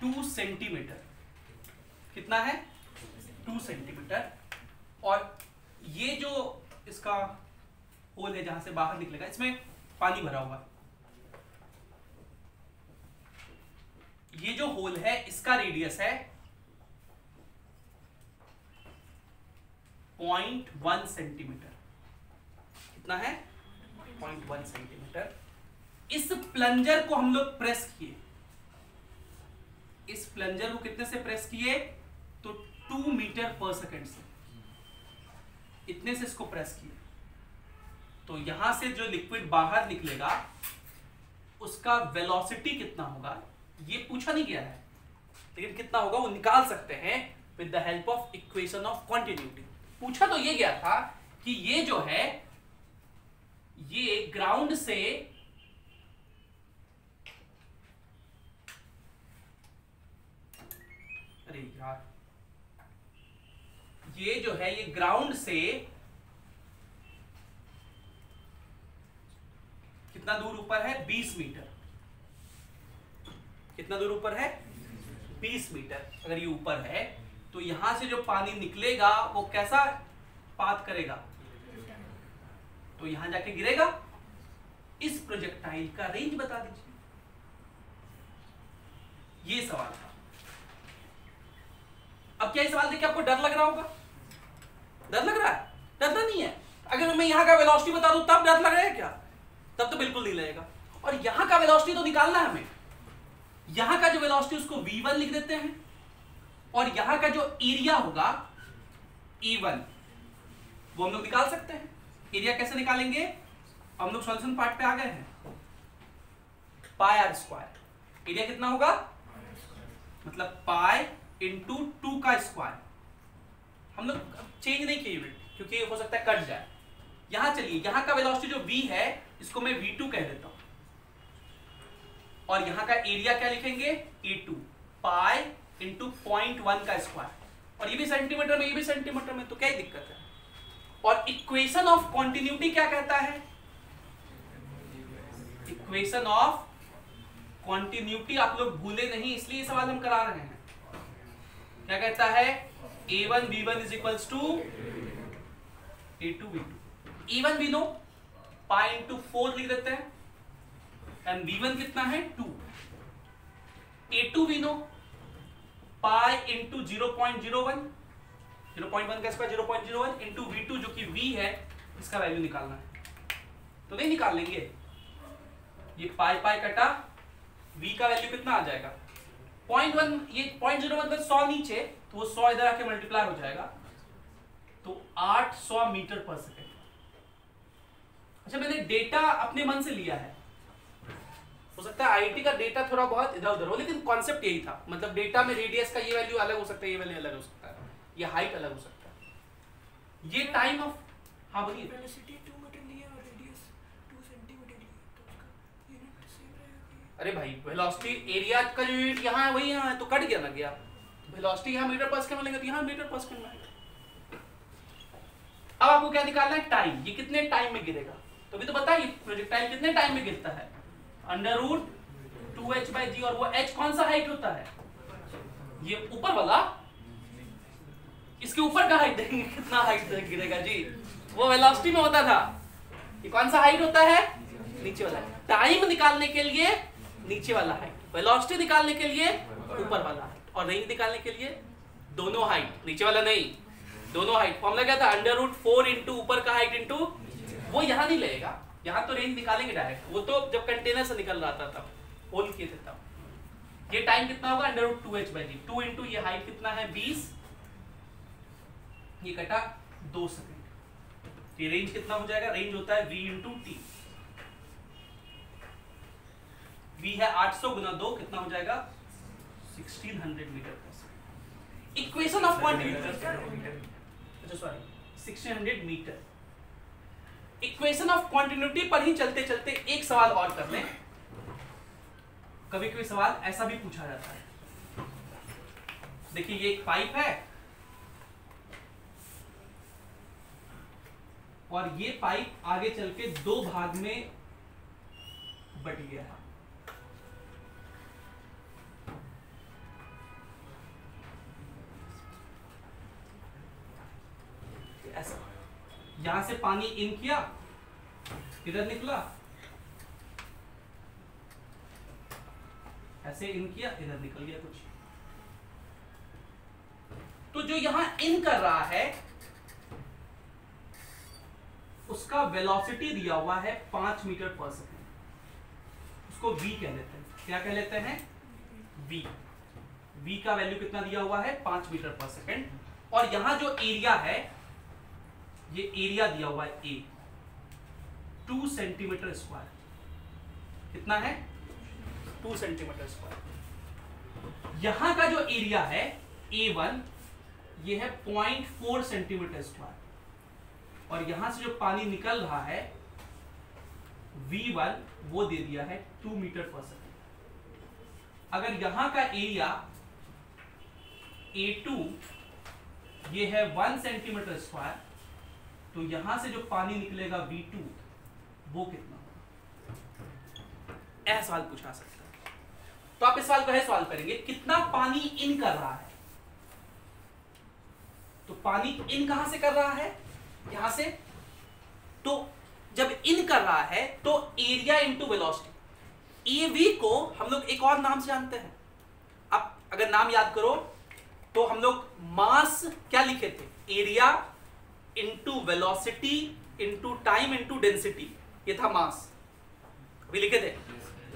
2 सेंटीमीटर, कितना है 2 सेंटीमीटर। और ये जो इसका होल है जहां से बाहर निकलेगा, इसमें पानी भरा हुआ है, ये जो होल है इसका रेडियस है 0.1 सेंटीमीटर, कितना है 0.1 सेंटीमीटर। इस प्लंजर को हम लोग प्रेस किए, इस प्लंजर को कितने से प्रेस किए, तो 2 मीटर पर सेकेंड से, इतने से इसको प्रेस किए, तो यहां से जो लिक्विड बाहर निकलेगा उसका वेलोसिटी कितना होगा ये पूछा नहीं गया है, लेकिन कितना होगा वो निकाल सकते हैं with the help of equation of continuity. पूछा तो ये गया था कि ये जो है ये ग्राउंड से अरे यार ये जो है ये ग्राउंड से कितना दूर ऊपर है, 20 मीटर, कितना दूर ऊपर है 20 मीटर। अगर ये ऊपर है तो यहां से जो पानी निकलेगा वो कैसा पाथ करेगा, तो यहां जाके गिरेगा। इस प्रोजेक्टाइल का रेंज बता दीजिए, ये सवाल था। अब क्या ये सवाल देख के आपको डर लग रहा होगा, डर लग रहा है, डरना नहीं है। अगर मैं यहां का वेलोसिटी बता दूं तब डर लग रहा है क्या, तब तो बिल्कुल नहीं लगेगा। और यहां का वेलोसिटी तो निकालना है हमें, यहां का जो वेलोसिटी उसको v1 लिख देते हैं, और यहां का जो एरिया होगा E1 वो हम लोग निकाल सकते हैं। एरिया कैसे निकालेंगे, हम लोग सॉल्यूशन पार्ट पे आ गए हैं, पाई आर स्क्वायर। एरिया कितना होगा, मतलब पाई इंटू 2 का स्क्वायर। हम लोग चेंज नहीं किए यूनिट, क्योंकि हो सकता है कट जाए। यहां चलिए, यहां का वेलोसिटी जो v है इसको मैं v2 कह देता हूं, और यहां का एरिया क्या लिखेंगे, a2 पाई इंटू 0.1 का स्क्वायर, और ये भी सेंटीमीटर में, ये भी सेंटीमीटर में, तो क्या ही दिक्कत है। और इक्वेशन ऑफ कॉन्टिन्यूटी क्या कहता है, इक्वेशन ऑफ कॉन्टिन्यूटी आप लोग भूले नहीं, इसलिए सवाल हम करा रहे हैं। क्या कहता है, a1 b1 is equals to a2 b2। a1 भी नो, पाई इंटू 4 लिख देते हैं, एंड b1 कितना है 2। a2 भी नो, पाई इंटू 0.01, 0.1 का स्क्वायर 0.01 इंटू v2 जो कि v है, इसका वैल्यू निकालना है, तो नहीं निकाल लेंगे, ये पाई पाई कटा, v का वैल्यू कितना आ जाएगा 0.1, ये 0.01 में 100 नीचे, तो वो 100 इधर आके मल्टीप्लाई हो जाएगा, तो 800 मीटर पर सेकेंड। अच्छा, मैंने डेटा अपने मन से लिया है, हो सकता है आईआईटी का डेटा थोड़ा बहुत इधर उधर हो, लेकिन कॉन्सेप्ट यही था। मतलब डेटा में रेडियस का ये वैल्यू अलग हो सकता है, ये वैल्यू अलग हो सकता है, ये हाइट अलग हो सकता है, ये टाइम ऑफ, हाँ बोलिए। वेलोसिटी 2 मीटर लिया और रेडियस 2 सेंटीमीटर लिया, तो उसका यूनिट सेम रहेगा। अरे भाई, वेलोसिटी एरिया का जो यूनिट यहाँ है वही यहाँ है, तो कट गया ना गया। वेलोसिटी यहाँ मीटर पर सेकंड में लेंगे तो यहाँ मीटर पर सेकंड में आएगा। अब आपको क्या निकालना है, टाइम, ये कितने टाइम में गिरेगा, तो अभी तो बताइए प्रोजेक्टाइल कितने टाइम में गिरता है, √2h/g, और वो h कौन सा हाइट होता है, ये ऊपर वाला, इसके ऊपर का हाइट देंगे, कितना हाइट गिरेगा जी, वो वेलोसिटी में होता था, ये कौन सा हाइट होता है, नीचे वाला। टाइम निकालने के लिए नीचे वाला हाइट, वेलोसिटी निकालने के लिए ऊपर वाला हाइट, और रेंज निकालने के लिए दोनों हाइट, नीचे वाला नहीं, दोनों हाइट। फॉर्मूला क्या था, √4 इंटू ऊपर का हाइट इंटू, वो यहां नहीं लगेगा, यहां तो रेंज निकालेंगे डायरेक्ट, वो तो जब कंटेनर से निकल रहा था तब होल किए थे तब। ये टाइम कितना होगा, √2h/g, 2 इंटू ये हाइट कितना है 20, ये कटा 2 सेकंड, ये रेंज कितना हो जाएगा, रेंज होता है v इंटू टी, v है 800 गुना 2, कितना हो जाएगा 1600 metre per second. Equation of quantity, अच्छा sorry 1600 metre. Equation of continuity पर ही चलते चलते एक सवाल और कर लें। कभी कभी सवाल ऐसा भी पूछा जाता है, देखिए ये एक पाइप है और ये पाइप आगे चल के 2 भाग में बट गया है, ऐसा, यहां से पानी इन किया, इधर निकला, ऐसे इन किया, इधर निकल गया कुछ। तो जो यहां इन कर रहा है उसका वेलोसिटी दिया हुआ है 5 मीटर पर सेकेंड, उसको v कह लेते हैं। क्या कह लेते हैं, v। v का वैल्यू कितना दिया हुआ है 5 मीटर पर सेकेंड, और यहां जो एरिया है, ये एरिया दिया हुआ है a, 2 सेंटीमीटर स्क्वायर, कितना है 2 सेंटीमीटर स्क्वायर। यहां का जो एरिया है a1, ये है 0.4 सेंटीमीटर स्क्वायर, और यहां से जो पानी निकल रहा है v1, वो दे दिया है 2 मीटर पर सेकेंड। अगर यहां का एरिया a2 ये है 1 सेंटीमीटर स्क्वायर, तो यहां से जो पानी निकलेगा v2, वो कितना होगा, ऐसा सवाल पूछा सकता है। तो आप इस सवाल को ऐसे सवाल करेंगे, कितना पानी इन कर रहा है, तो पानी इन कहां से कर रहा है, यहां से, तो जब इन कर रहा है तो एरिया इंटू वेलोसिटी, एवी को हम लोग एक और नाम से जानते हैं। अब अगर नाम याद करो तो हम लोग मास क्या लिखे थे, area into velocity into time into density, ये था मास, अभी लिखे थे,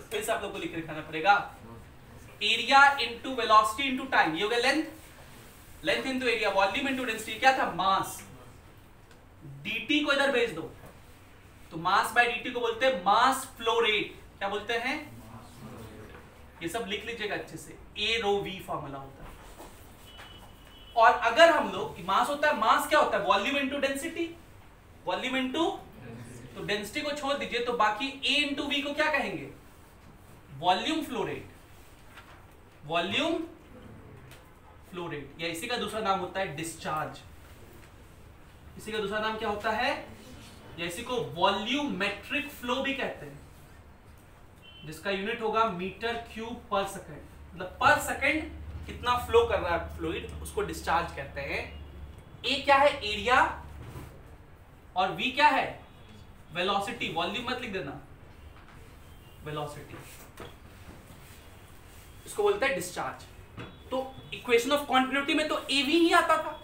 फिर से आप लोग को लिख के दिखाना पड़ेगा। Area into velocity into time, ये हो गया length, length into area, volume into density, क्या था मास। dt को इधर भेज दो, तो मास बाय dt को बोलते हैं मास फ्लो रेट, क्या बोलते हैं, ये सब लिख लीजिएगा अच्छे से, a rho v फॉर्मूला होता है। और अगर हम लोग मास होता है, मास क्या होता है, volume into density, volume into, तो डेंसिटी को छोड़ दीजिए तो बाकी A इंटू V को क्या कहेंगे, volume flow rate, volume flow rate, या इसी का दूसरा नाम होता है डिस्चार्ज। इसी का दूसरा नाम क्या होता है, या इसी को वॉल्यूमेट्रिक फ्लो भी कहते हैं, जिसका यूनिट होगा मीटर क्यूब पर सेकंड। मतलब पर सेकंड कितना फ्लो कर रहा है फ्लूइड, उसको डिस्चार्ज कहते हैं। ए क्या है, एरिया, और वी क्या है, वेलोसिटी। वॉल्यूम मत लिख देना, वेलोसिटी, इसको बोलते हैं डिस्चार्ज। तो इक्वेशन ऑफ कॉन्टिन्यूटी में तो एवी ही आता था,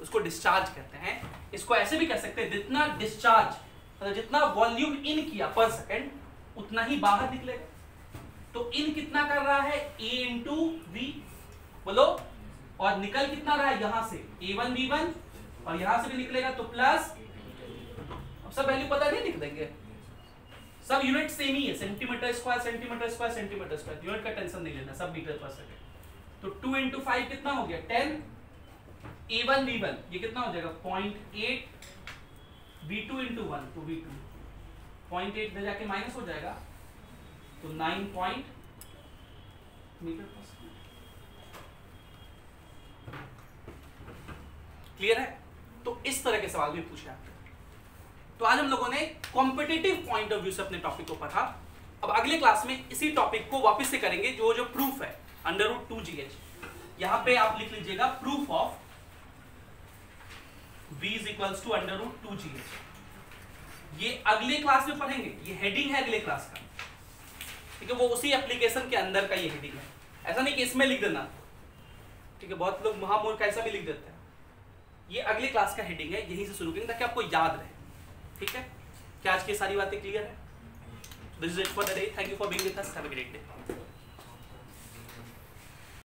उसको डिस्चार्ज कहते हैं। इसको ऐसे भी कह सकते हैं, जितना डिस्चार्ज मतलब जितना वॉल्यूम इन किया पर सेकंड उतना ही बाहर निकलेगा। तो इन कितना कर रहा है, ए इंटू वी, बोलो, और निकल कितना रहा है यहां से, A1 V1, और यहां से भी निकलेगा तो प्लस, अब सब वैल्यू पता नहीं, लिख देंगे, सब यूनिट सेम ही है, centimetre square centimetre square centimetre square, unit का टेंशन नहीं लेना, सब मीटर पर सेकंड। तो 2 इंटू 5 कितना हो गया, 10, A1 V1 ये कितना हो जाएगा 0.8, V2 इंटू 1 तो V2 0.8 में जाके माइनस हो जाएगा तो 9 मीटर पर सेकंड। क्लियर है? तो इस तरह के सवाल भी पूछे आपको। तो आज हम लोगों ने कॉम्पिटिटिव पॉइंट ऑफ व्यू से अपने टॉपिक को पढ़ा। अब अगले क्लास में इसी टॉपिक को वापस से करेंगे, जो प्रूफ है √2gh। यहां पे आप लिख लीजिएगा proof of v is equals to √2gh। ये अगले क्लास में पढ़ेंगे, ये हेडिंग है अगले क्लास का, ठीक है? वो उसी एप्लीकेशन के अंदर का ये हेडिंग है, ऐसा नहीं कि इसमें लिख देना, ठीक है? बहुत लोग महामूर्ख ऐसा भी लिख देते हैं। ये अगले क्लास का हेडिंग है, यहीं से शुरू करेंगे ताकि आपको याद रहे, ठीक है? क्या आज की सारी बातें क्लियर है? This is it for the day, thank you for being with us, have a great day.